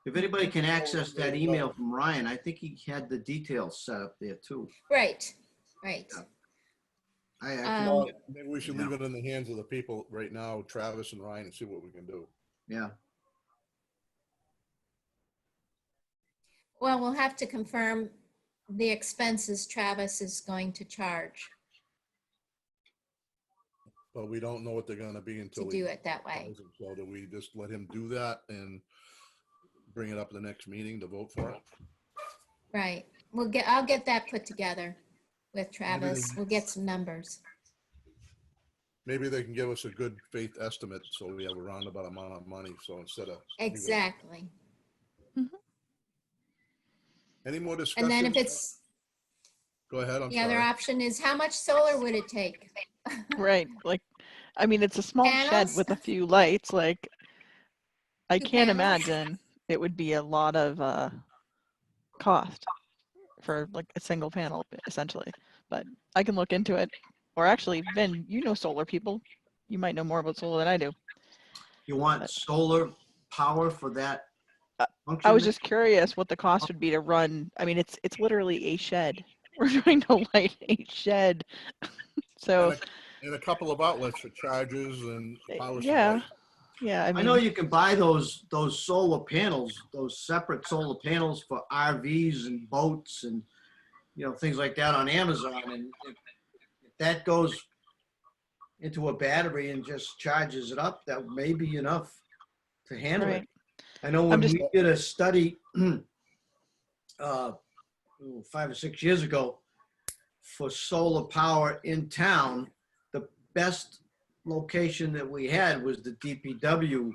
If anybody can access that email from Ryan, I think he had the details set up there too. Right, right. I Well, maybe we should Yeah. leave it in the hands of the people right now, Travis and Ryan, and see what we can do. yeah, Well, we'll have to confirm the expenses Travis is going to charge But we don't know what they're gonna be to until do it that way. So do we just let him do that and bring it up at the next meeting to vote for it? Right. I'll get that put together with Travis. We'll get some numbers. Maybe they can give us a good faith estimate, so we have a roundabout amount of money, so instead of. Exactly. Any more discussion? And then if it's, Go ahead, I'm the other sorry. option is how much solar would it take? Right. Like, I mean, it's a small shed Panels? with a few lights. Like, I Two can't panels? imagine it would be a lot of cost for like a single panel, essentially. But I can look into it. Or actually, Vin, you know solar people. You might know more about solar than I do. you want solar power for that function? I was just curious what the cost would be to run. I mean, it's literally a shed. We're trying to light a shed. So And a couple of outlets for chargers and power yeah, supplies. yeah. I I mean, know you can buy those solar panels, those separate solar panels for RVs and boats and, you know, things like that on Amazon. And if that goes into a battery and just charges it up, that may be enough to handle right. it. I know when just- we did a study 5 or 6 years ago for solar power in town, the best location that we had was the DPW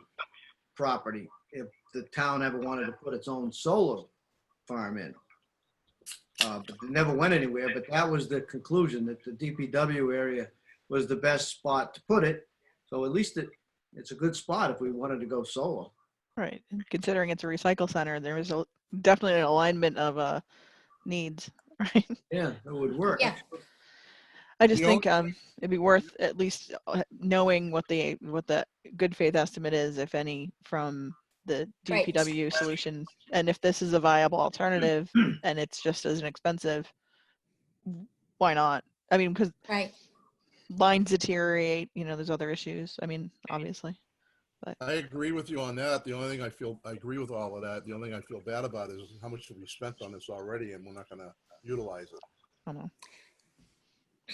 property, if the town ever wanted to put its own solar farm in. But it never went anywhere, but that was the conclusion, that the DPW area was the best spot to put it. So at least it's a good spot if we wanted to go solar. Right. And considering it's a recycle center, there is definitely an alignment of needs, right? Yeah, it would work. Yeah. I just The think it'd be worth at least knowing what the good faith estimate is, if any, from the Right. DPW solution, and if this is a viable alternative and it's just as inexpensive, why not? I mean, because Right. lines deteriorate, you know, there's other issues. I mean, obviously. I agree with you on that. The only thing I agree with all of that. The only thing I feel bad about is how much have we spent on this already, and we're not gonna utilize it. I don't know.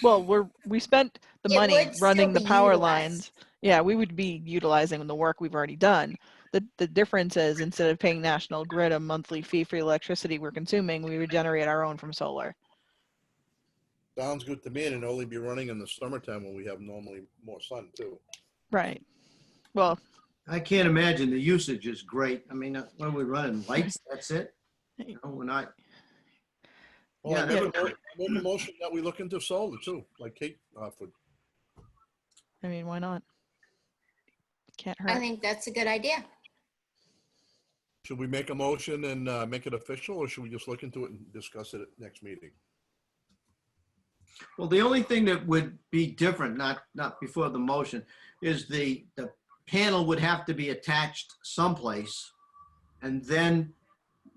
Well, we spent the It money would still running the be power utilized. lines. Yeah, we would be utilizing the work we've already done. The difference is, instead of paying National Grid a monthly fee for the electricity we're consuming, we would generate our own from solar. Sounds good to me, and it'll only be running in the summertime when we have normally more sun too. Right. Well, I can't imagine the usage is great. I mean, when we're running lights, that's it. You know, we're not. Well, Yeah, I make a motion that we look into solar too, like Kate offered. I mean, why not? Can't I hurt. think that's a good idea. Should we make a motion and make it official, or should we just look into it and discuss it at next meeting? Well, the only thing that would be different, not before the motion, is the panel would have to be attached someplace, and then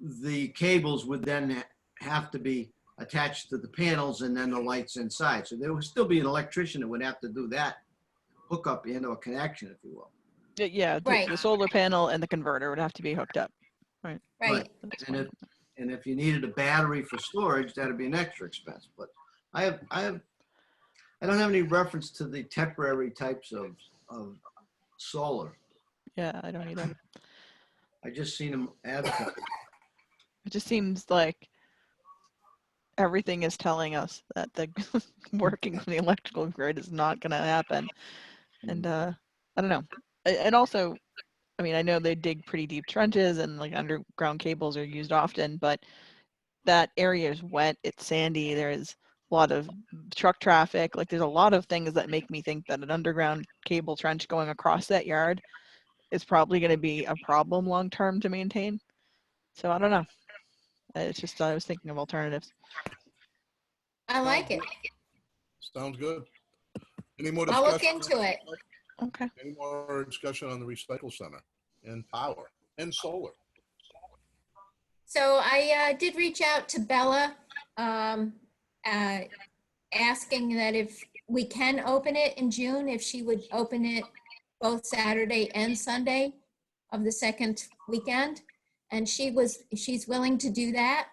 the cables would then have to be attached to the panels and then the lights inside. So there would still be an electrician that would have to do that hookup into a connection, if you will. Yeah, Right. the solar panel and the converter would have to be hooked up. Right. That's And fine. if you needed a battery for storage, that'd be an extra expense. But I don't have any reference to the temporary types of solar. Yeah, I don't either. I just seen them advertised. It just seems like everything is telling us that the working from the electrical grid is not going to happen. And I don't know. And also, I mean, I know they dig pretty deep trenches and like underground cables are used often, but that area is wet, it's sandy, there's a lot of truck traffic. Like there's a lot of things that make me think that an underground cable trench going across that yard is probably going to be a problem long term to maintain. So I don't know. It's just I was thinking of alternatives. I like it. Sounds good. Any more I'll discussion? look into it. Okay. Any more discussion on the recycle center and power and solar? So I did reach out to Bella, asking that if we can open it in June, if she would open it both Saturday and Sunday of the second weekend. And she's willing to do that.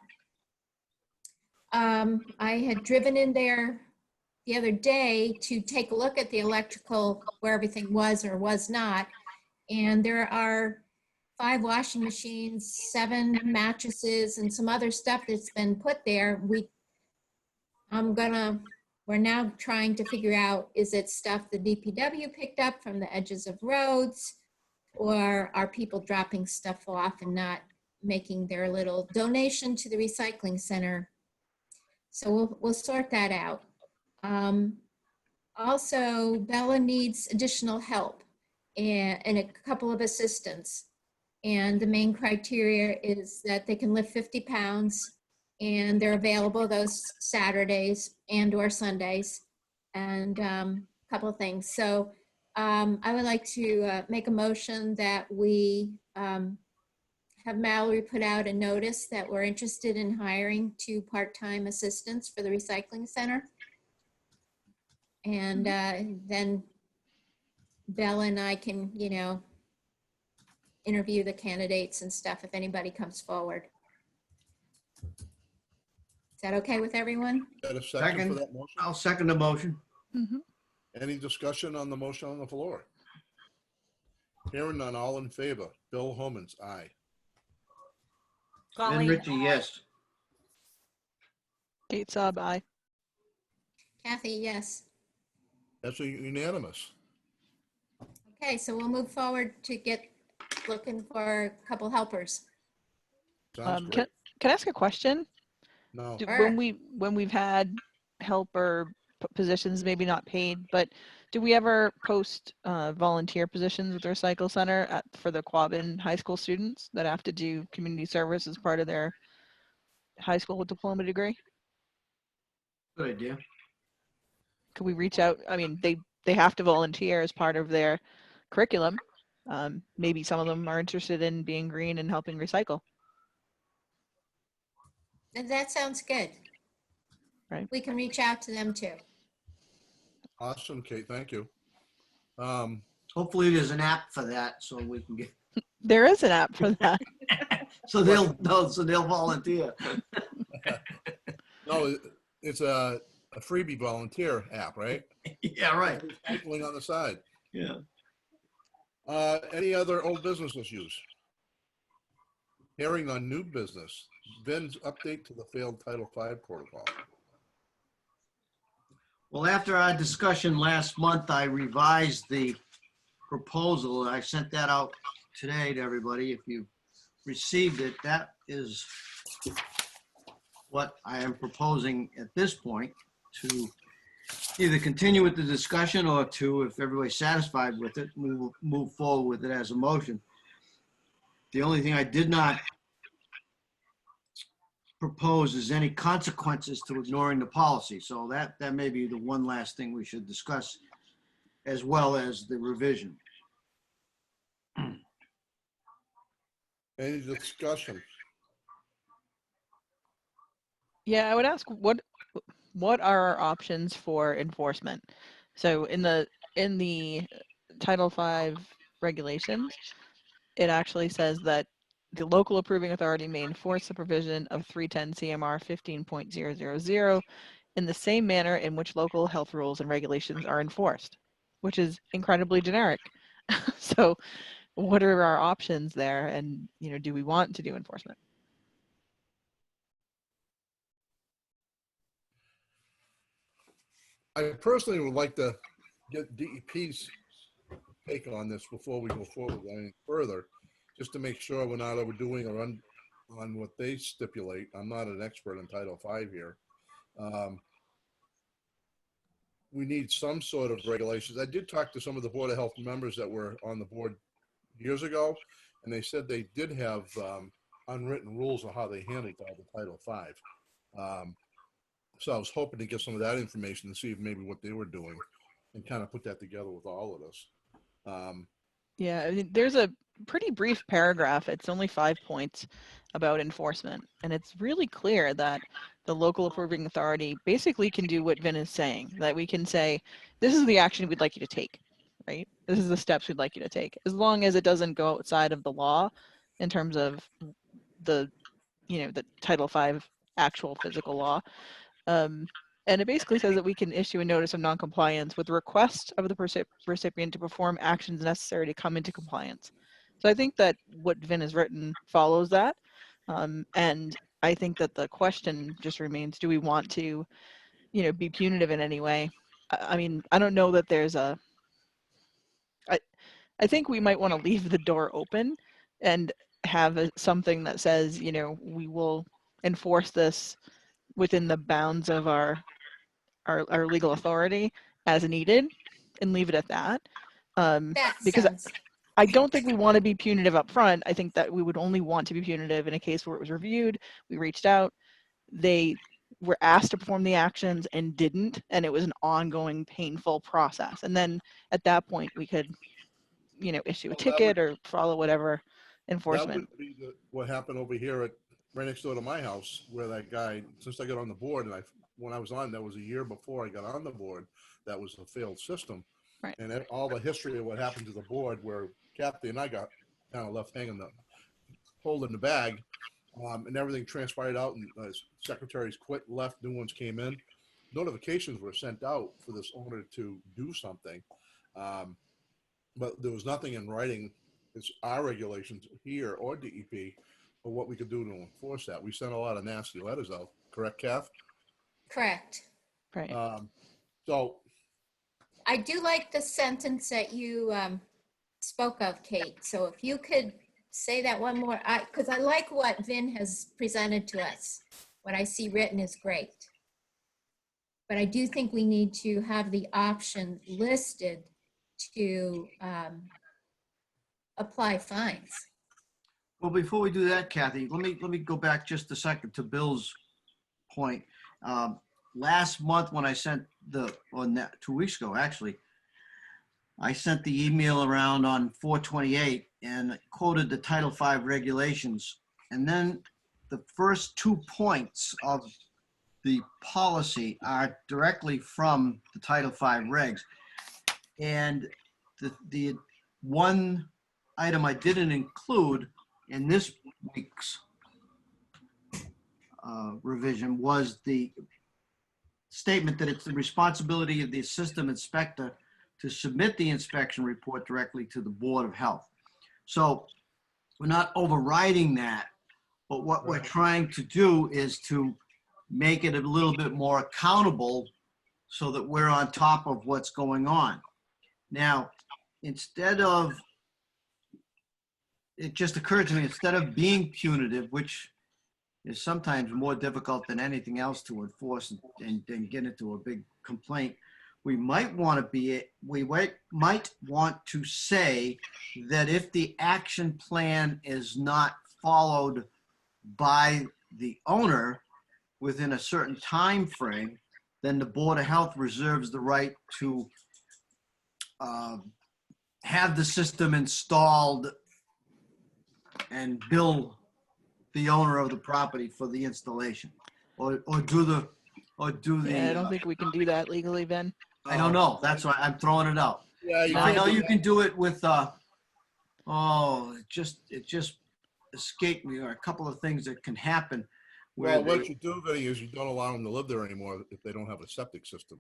I had driven in there the other day to take a look at the electrical, where everything was or was not. And there are 5 washing machines, 7 mattresses, and some other stuff that's been put there. We're now trying to figure out, is it stuff the DPW picked up from the edges of roads? Or are people dropping stuff off and not making their little donation to the recycling center? So we'll sort that out. Also, Bella needs additional help and a couple of assistants. And the main criteria is that they can lift 50 pounds and they're available those Saturdays and or Sundays, and a couple of things. So I would like to make a motion that we have Mallory put out a notice that we're interested in hiring 2 part-time assistants for the recycling center. And then Bella and I can, interview the candidates and stuff if anybody comes forward. Is that okay with everyone? Got a second Second. for that motion? I'll second the motion. Mm-hmm. Any discussion on the motion on the floor? Hearing none, all in favor. Bill Homans, aye. And Colleen, Ritchie, yes. Kate Saab, aye. Kathy, yes. That's unanimous. Okay, so we'll move forward to looking for a couple helpers. Sounds Can great. I ask a question? No, Sure. When we've had helper positions, maybe not paid, but do we ever post volunteer positions at the recycle center for the Quabbin high school students that have to do community service as part of their high school diploma degree? Good idea. Could we reach out? I mean, they have to volunteer as part of their curriculum. Maybe some of them are interested in being green and helping recycle. And that sounds good. Right. We can reach out to them too. awesome, Kate, thank you. Hopefully there's an app for that so we can get, There is an app for that. so they'll volunteer. No, it's a freebie volunteer app, right? Yeah, right. Recycling on the side. Yeah. Any other old business issues? Hearing on new business. Vin's update to the failed Title V protocol. Well, after our discussion last month, I revised the proposal. I sent that out today to everybody. If you received it, that is what I am proposing at this point, to either continue with the discussion or to, if everybody's satisfied with it, move forward with it as a motion. The only thing I did not propose is any consequences to ignoring the policy. So that may be the one last thing we should discuss, as well as the revision. Any discussion? Yeah, I would ask what are our options for enforcement? So in the Title V regulations, it actually says that the local approving authority may enforce the provision of 310 CMR 15.000 in the same manner in which local health rules and regulations are enforced, which is incredibly generic. So what are our options there? And, do we want to do enforcement? I personally would like to get DEP's take on this before we go forward any further, just to make sure we're not overdoing or on what they stipulate. I'm not an expert in Title V here. We need some sort of regulations. I did talk to some of the Board of Health members that were on the board years ago, and they said they did have unwritten rules on how they handled the Title V. So I was hoping to get some of that information and see if maybe what they were doing and kind of put that together with all of this. Yeah, I mean, there's a pretty brief paragraph. It's only 5 points about enforcement. And it's really clear that the local approving authority basically can do what Vin is saying, that we can say, this is the action we'd like you to take, right? This is the steps we'd like you to take, as long as it doesn't go outside of the law in terms of the, the Title V actual physical law. And it basically says that we can issue a notice of noncompliance with the request of the recipient to perform actions necessary to come into compliance. So I think that what Vin has written follows that. And I think that the question just remains, do we want to, be punitive in any way? I mean, I don't know that there's I think we might want to leave the door open and have something that says, we will enforce this within the bounds of our legal authority as needed, and leave it at that. Because sounds, I don't think we want to be punitive up front. I think that we would only want to be punitive in a case where it was reviewed, we reached out, they were asked to perform the actions and didn't, and it was an ongoing painful process. And then at that point we could, issue a ticket or follow whatever enforcement. That would be what happened over here right next door to my house, where that guy, since I got on the board, and when I was on, that was a year before I got on the board, that was a failed system. Right. And all the history of what happened to the board, where Kathy and I got kind of left hanging, holding the bag, and everything transpired out, and secretaries quit, left, new ones came in. Notifications were sent out for this owner to do something, but there was nothing in writing. It's our regulations here or DEP for what we could do to enforce that. We sent a lot of nasty letters out. Correct, Kath? correct. Right. So I do like the sentence that you spoke of, Kate. So if you could say that one more, because I like what Vin has presented to us. What I see written is great. But I do think we need to have the option listed to apply fines. Well, before we do that, Kathy, let me go back just a second to Bill's point. Last month when I sent 2 weeks ago, actually, I sent the email around on 4/28 and quoted the Title V regulations. And then the first 2 points of the policy are directly from the Title V regs. And the one item I didn't include in this week's revision was the statement that it's the responsibility of the assistant inspector to submit the inspection report directly to the Board of Health. So we're not overriding that, but what we're trying to do is to make it a little bit more accountable so that we're on top of what's going on. Now, instead of, it just occurred to me, instead of being punitive, which is sometimes more difficult than anything else to enforce and get into a big complaint, we might want to say that if the action plan is not followed by the owner within a certain time frame, then the Board of Health reserves the right to have the system installed and bill the owner of the property for the installation, or do the. Yeah, I don't think we can do that legally, Ben. I don't know. That's why I'm throwing it out. yeah, I know you can do it with. It just escaped me. Or a couple of things that can happen. Well, what you do, Vinny, is you don't allow them to live there anymore if they don't have a septic system.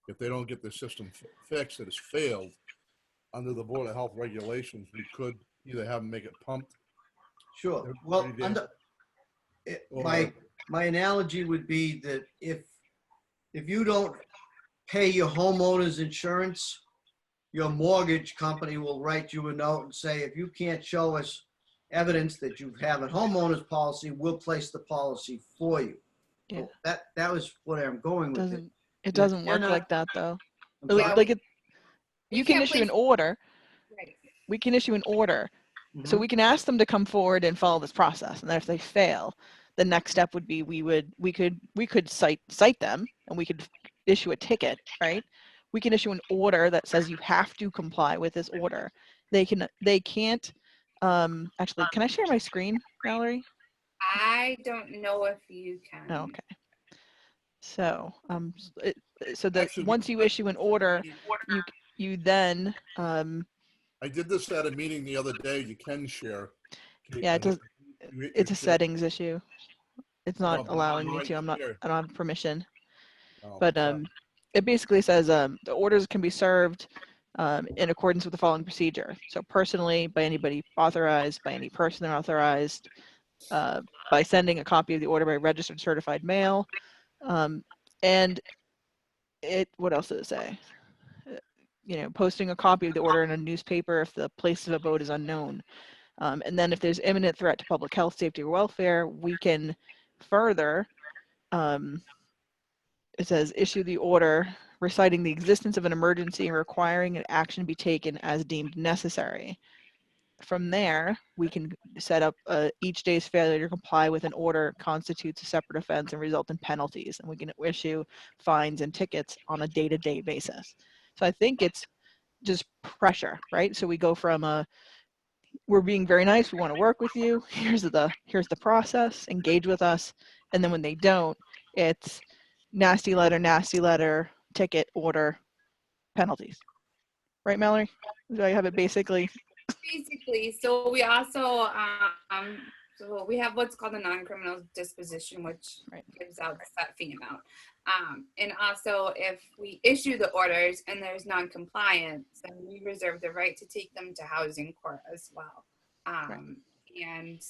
If they don't get the system fixed, that has failed, under the Board of Health regulations, we could either have them make it pumped. Sure. Well, Every day. my analogy would be that if you don't pay your homeowner's insurance, your mortgage company will write you a note and say, if you can't show us evidence that you have a homeowner's policy, we'll place the policy for you. Yeah. So that was what I'm going with. It doesn't work cannot- like that though. I'm sorry. Like you can can't issue an please- order. Right. We can issue an order, So Mhm. we can ask them to come forward and follow this process. And then if they fail, the next step would be we could cite them and we could issue a ticket, right? We can issue an order that says you have to comply with this order. They can't actually, can I share my screen, Mallory? I don't know if you can. Oh, okay. So so that Actually, once you issue an order, you then I did this at a meeting the other day. You can share. yeah, And it's a settings issue. It's not No, but allowing I'm me right to. here. I don't have permission. Oh, But sorry. it basically says the orders can be served in accordance with the following procedure. So personally, by anybody authorized, by any person authorized, by sending a copy of the order by registered certified mail, and what else does it say? Posting a copy of the order in a newspaper if the place of abode is unknown. And then if there's imminent threat to public health, safety, or welfare, we can further, it says, issue the order reciting the existence of an emergency and requiring an action be taken as deemed necessary. From there, we can set up each day's failure to comply with an order constitutes a separate offense and result in penalties. And we can issue fines and tickets on a day-to-day basis. So I think it's just pressure, right? So we go from we're being very nice, we want to work with you, here's the process, engage with us, and then when they don't, it's nasty letter, ticket, order, penalties. Right, Mallory? Do I have it basically? Basically, so we also, so we have what's called a non-criminal disposition, which Right. gives out the set fee amount. And also, if we issue the orders and there's non-compliance, then we reserve the right to take them to housing court as well. And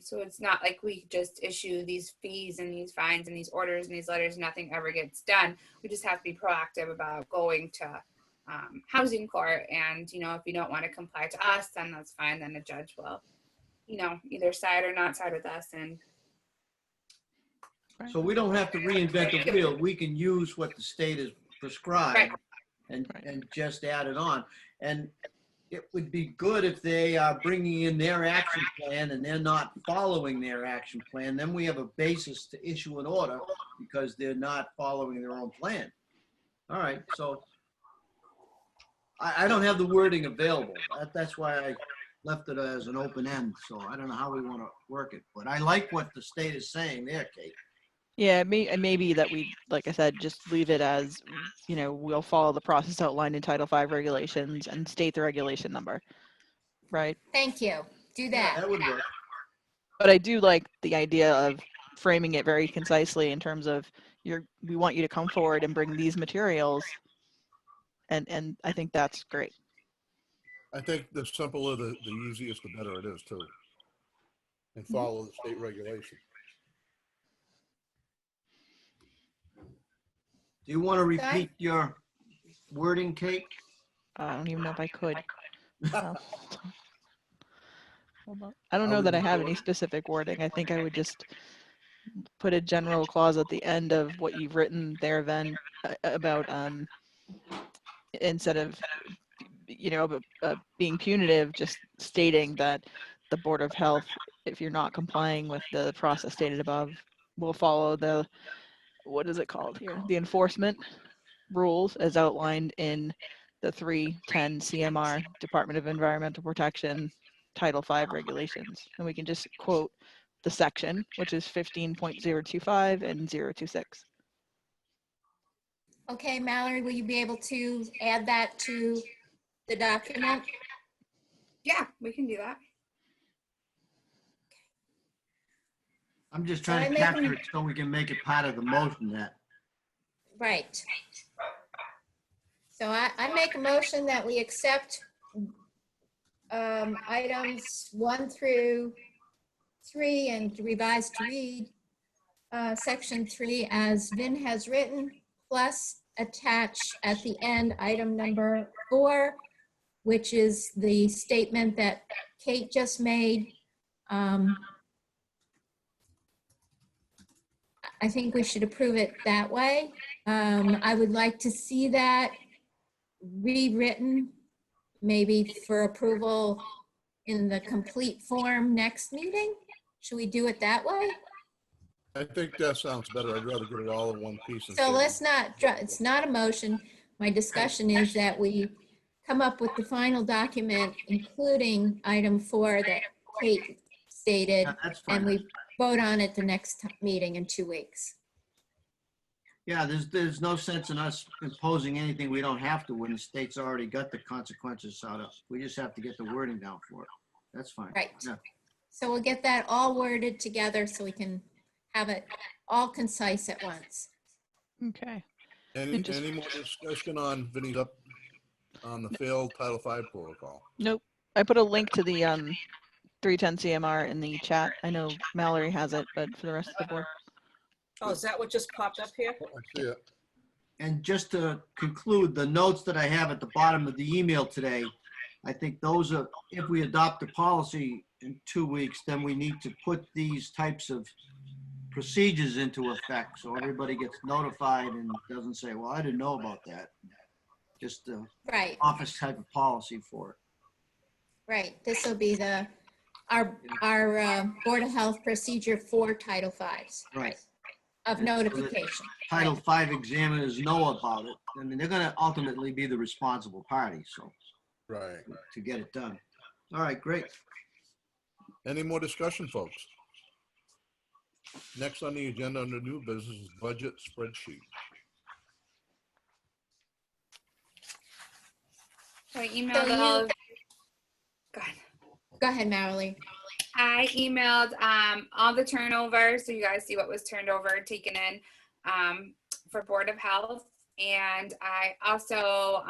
so it's not like we just issue these fees and these fines and these orders and these letters, nothing ever gets done. We just have to be proactive about going to housing court, and if you don't want to comply to us, then that's fine, then a judge will either side or not side with us. And So we don't have to reinvent the wheel. We can use what the state has prescribed and just add it on. And it would be good if they are bringing in their action plan and they're not following their action plan. Then we have a basis to issue an order because they're not following their own plan. All right, so I don't have the wording available. That's why I left it as an open end. So I don't know how we want to work it, but I like what the state is saying there, Kate. Yeah, maybe that we, like I said, just leave it as, we'll follow the process outlined in Title V regulations and state the regulation number, right? Thank you. Do Yeah, that. that would work. But I do like the idea of framing it very concisely in terms of we want you to come forward and bring these materials, and I think that's great. I think the simpler, the easiest, the better it is too. And follow the state regulation. Do you want to repeat your wording, Kate? I don't even know if I could. Hold on. I don't know that I have any specific wording. I think I would just put a general clause at the end of what you've written there, then, about instead of being punitive, just stating that the Board of Health, if you're not complying with the process stated above, will follow the, what is it called here? The enforcement rules as outlined in the 310 CMR Department of Environmental Protection Title V regulations. And we can just quote the section, which is 15.025 and 026. Okay, Mallory, will you be able to add that to the document? yeah, we can do that. I'm just trying to capture it so we can make it part of the motion that. Right. So I make a motion that we accept items 1 through 3 and revised to read section 3 as Vin has written, plus attach at the end item number 4, which is the statement that Kate just made. I think we should approve it that way. I would like to see that rewritten, maybe for approval in the complete form next meeting? Should we do it that way? I think that sounds better. I'd rather get it all in one piece. So let's not, it's not a motion. My discussion is that we come up with the final document, including item 4 that Kate stated, Yeah, that's and fine. we vote on it the next meeting in 2 weeks. Yeah, there's no sense in us imposing anything we don't have to when the state's already got the consequences out of. We just have to get the wording down for it. That's fine. Right. Yeah. So we'll get that all worded together so we can have it all concise at once. Okay. Any more discussion on Vinnie's up on the failed Title V protocol? Nope. I put a link to the 310 CMR in the chat. I know Mallory has it, but for the rest of the board. Oh, is that what just popped up here? I see it. And just to conclude, the notes that I have at the bottom of the email today, I think those are, if we adopt the policy in 2 weeks, then we need to put these types of procedures into effect so everybody gets notified and doesn't say, well, I didn't know about that. Just the Right, office type of policy for it. right. This will be our Board of Health procedure for Title V's. Right. Of notification. Title V examiners know about it. I mean, they're going to ultimately be the responsible party, so Right. to get it done. All right, great. Any more discussion, folks? Next on the agenda under new business is budget spreadsheet. So I emailed all. Go ahead. Go ahead, Mallory. I emailed all the turnover, so you guys see what was turned over, taken in for Board of Health. And I also,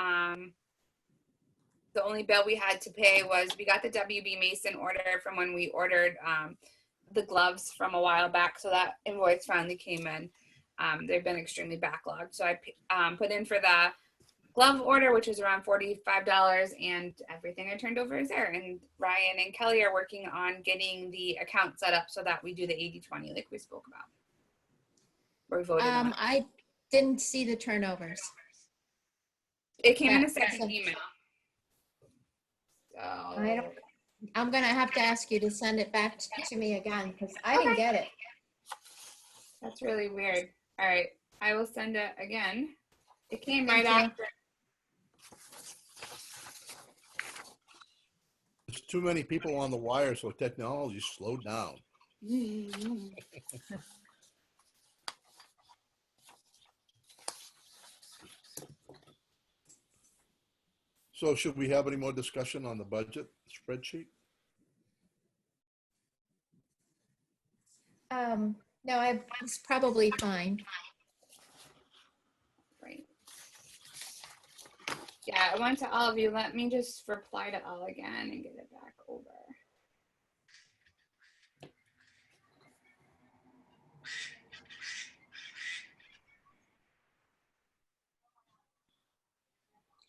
the only bill we had to pay was, we got the WB Mason order from when we ordered the gloves from a while back. So that invoice finally came in. They've been extremely backlogged. So I put in for the glove order, which was around $45, and everything I turned over is there. And Ryan and Kelly are working on getting the account set up so that we do the 80/20 like we spoke about. We voted on. I didn't see the turnovers. It came in a Yeah, second so- email. I don't, I'm gonna have to ask you to send it back to me again, because I didn't get it. That's really weird. All right, I will send it again. It came Thank right you. after. There's too many people on the wire, so technology slowed down. So should we have any more discussion on the budget spreadsheet? No, it's probably fine. Right. Yeah, I went to all of you. Let me just reply to all again and get it back over.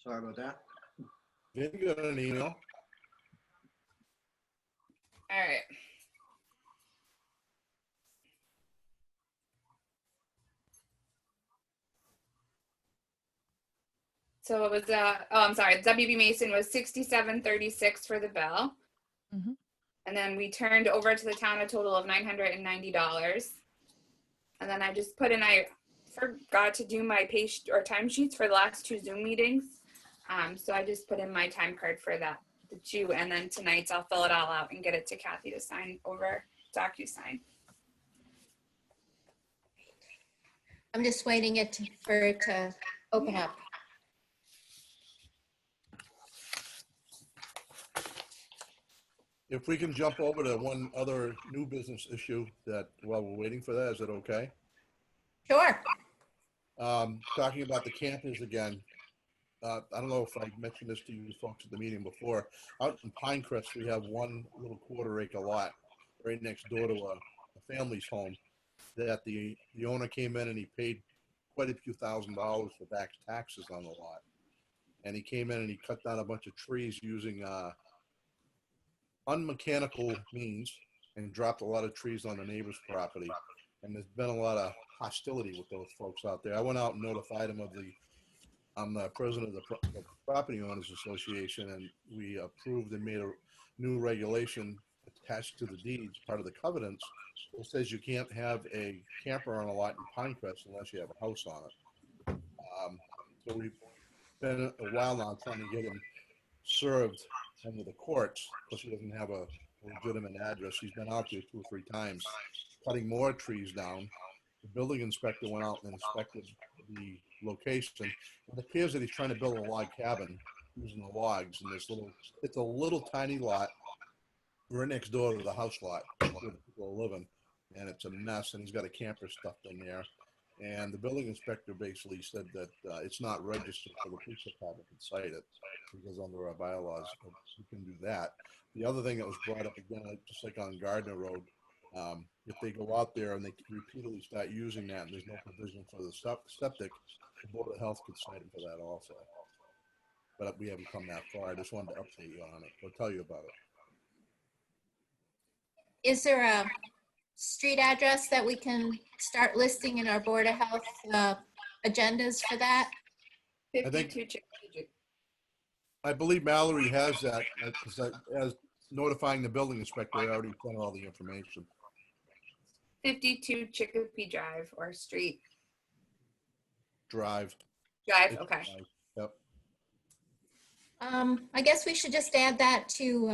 Sorry about that. Did you get an email? All right. So it was, I'm sorry, WB Mason was $67.36 for the bill. Mhm. And then we turned over to the town a total of $990. And then I just put in, I forgot to do my page or timesheets for the last 2 Zoom meetings. So I just put in my time card for that, the 2, and then tonight's I'll fill it all out and get it to Kathy to sign over DocuSign. I'm just waiting for it to open up. If we can jump over to one other new business issue that while we're waiting for that, is it okay? Sure. Talking about the campers again. I don't know if I mentioned this to you folks at the meeting before. Out in Pinecrest, we have one little quarter-acre lot right next door to a family's home that the owner came in and he paid quite a few $1,000s for back taxes on the lot. And he came in and he cut down a bunch of trees using unmechanical means and dropped a lot of trees on the neighbor's property. And there's been a lot of hostility with those folks out there. I went out and notified him of the I'm the president of the Property Owners Association, and we approved and made a new regulation attached to the deeds, part of the covenants. It says you can't have a camper on a lot in Pinecrest unless you have a house on it. So we've been a while now trying to get him served under the courts because he doesn't have a legitimate address. He's been out there 2 or 3 times, cutting more trees down. The building inspector went out and inspected the location. It appears that he's trying to build a log cabin using the logs in this it's a little tiny lot right next door to the house lot where the people are living, and it's a mess, and he's got a camper stuffed in there. And the building inspector basically said that it's not registered for the police department to cite it, because under our bylaws, we can do that. The other thing that was brought up again, just like on Gardner Road, if they go out there and they repeatedly start using that and there's no provision for the septic, the Board of Health could cite them for that also. But we haven't come that far. I just wanted to update you on it, or tell you about it. Is there a street address that we can start listing in our Board of Health agendas for that? 52 Chicopee. I believe Mallory has that, as notifying the building inspector. I already sent all the information. 52 Chicopee Drive or Street. Drive. Drive, okay. Yep. I guess we should just add that to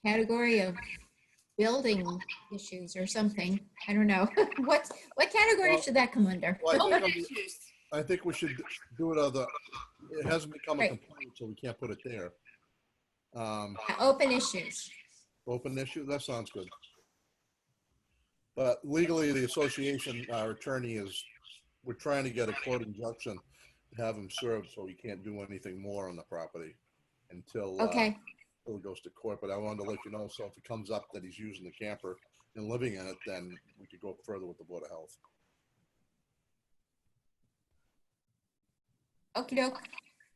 category of building issues or something. I don't know. What category should that come under? Well, Open issues. I think we should do it it hasn't become a Right. complaint, so we can't put it there. Open issues. Open issue, that sounds good. But legally, the association, our attorney we're trying to get a court injunction to have him served, so he can't do anything more on the property until Okay. until it goes to court. But I wanted to let you know, so if it comes up that he's using the camper and living in it, then we could go further with the Board of Health. Okey doke.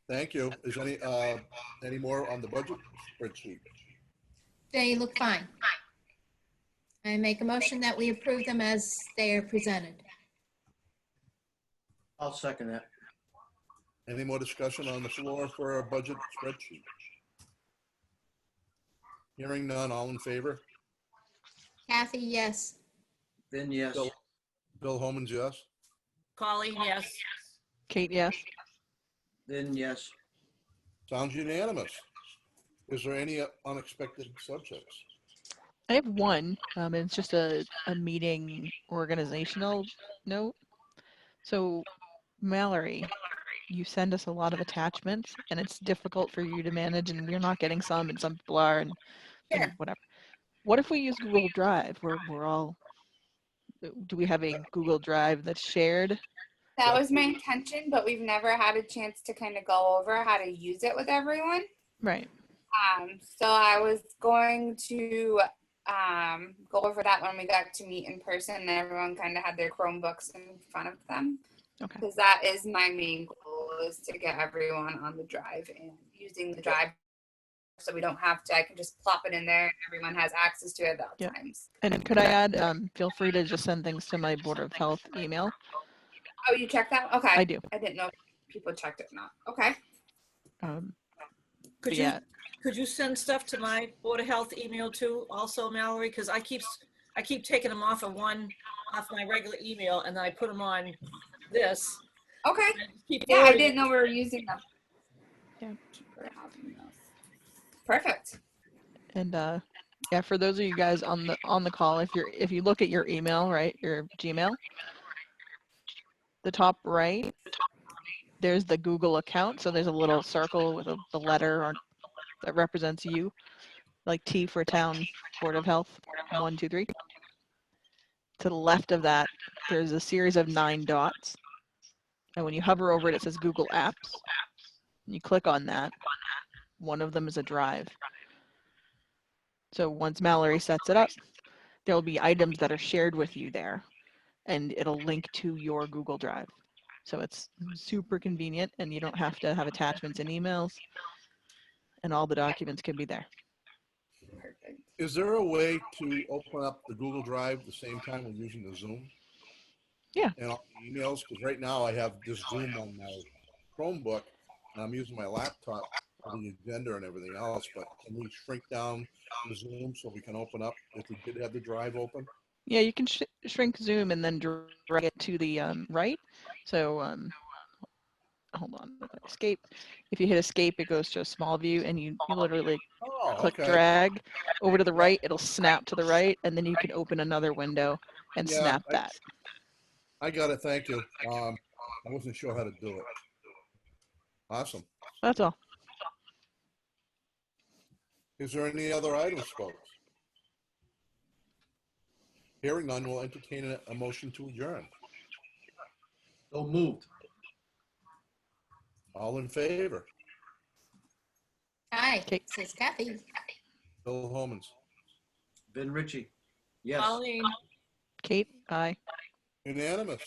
Thank you. Is any more on the budget spreadsheet? They look fine. I make a motion that we approve them as they are presented. I'll second that. Any more discussion on the floor for our budget spreadsheet? Hearing none, all in favor? Kathy, yes. Then yes. Bill Homans, yes. Colleen, yes. Kate, yes. Then yes. Sounds unanimous. Is there any unexpected subjects? I have one. It's just a meeting organizational note. So, Mallory, you send us a lot of attachments, and it's difficult for you to manage, and we're not getting some, and some people are, and Sure. whatever. What if we use Google Drive? Do we have a Google Drive that's shared? That was my intention, but we've never had a chance to kind of go over how to use it with everyone. Right. So I was going to go over that when we got to meet in person and everyone kind of had their Chromebooks in front of them. Okay. Because that is my main goal, is to get everyone on the drive and using the drive so we don't have to, I can just plop it in there and everyone has access to it at all Yep. times. And could I add, feel free to just send things to my Board of Health email. Oh, you checked that? Okay. I do. I didn't know if people checked it or not. Okay. Could Yeah. you send stuff to my Board of Health email too, also, Mallory? Because I keep taking them off off my regular email, and then I put them on this. Okay. and I just keep Yeah, I forwarding didn't know we were using them. Yeah. Perfect. And yeah, for those of you guys on the call, if you look at your email, right, your Gmail, the top right, there's the Google account. So there's a little circle with the letter that represents you, like T for town, Board of Health, 1, 2, 3. To the left of that, there's a series of 9 dots. And when you hover over it, it says Google Apps. And you click on that. One of them is a drive. So once Mallory sets it up, there'll be items that are shared with you there, and it'll link to your Google Drive. So it's super convenient, and you don't have to have attachments and emails, and all the documents can be there. Perfect. Is there a way to open up the Google Drive at the same time we're using the Zoom? Yeah. And all the emails, because right now I have this Zoom on my Chromebook, and I'm using my laptop for the agenda and everything else, but can we shrink down the Zoom so we can open up if we did have the drive open? Yeah, you can shrink Zoom and then drag it to the right. So hold on, escape. If you hit escape, it goes to a small view, and you literally Oh, click okay. drag over to the Yeah. right. It'll snap to the right, and then you can open another window and Yeah, snap that. I got it. Thank you. I wasn't sure how to do it. Awesome. That's all. Is there any other items, folks? Hearing none, we'll entertain a motion to adjourn. So moved. All in favor? Hi, Okay. says Kathy. Bill Homans. Vin Ritchie. Yes. Colleen. Kate, aye. Unanimous.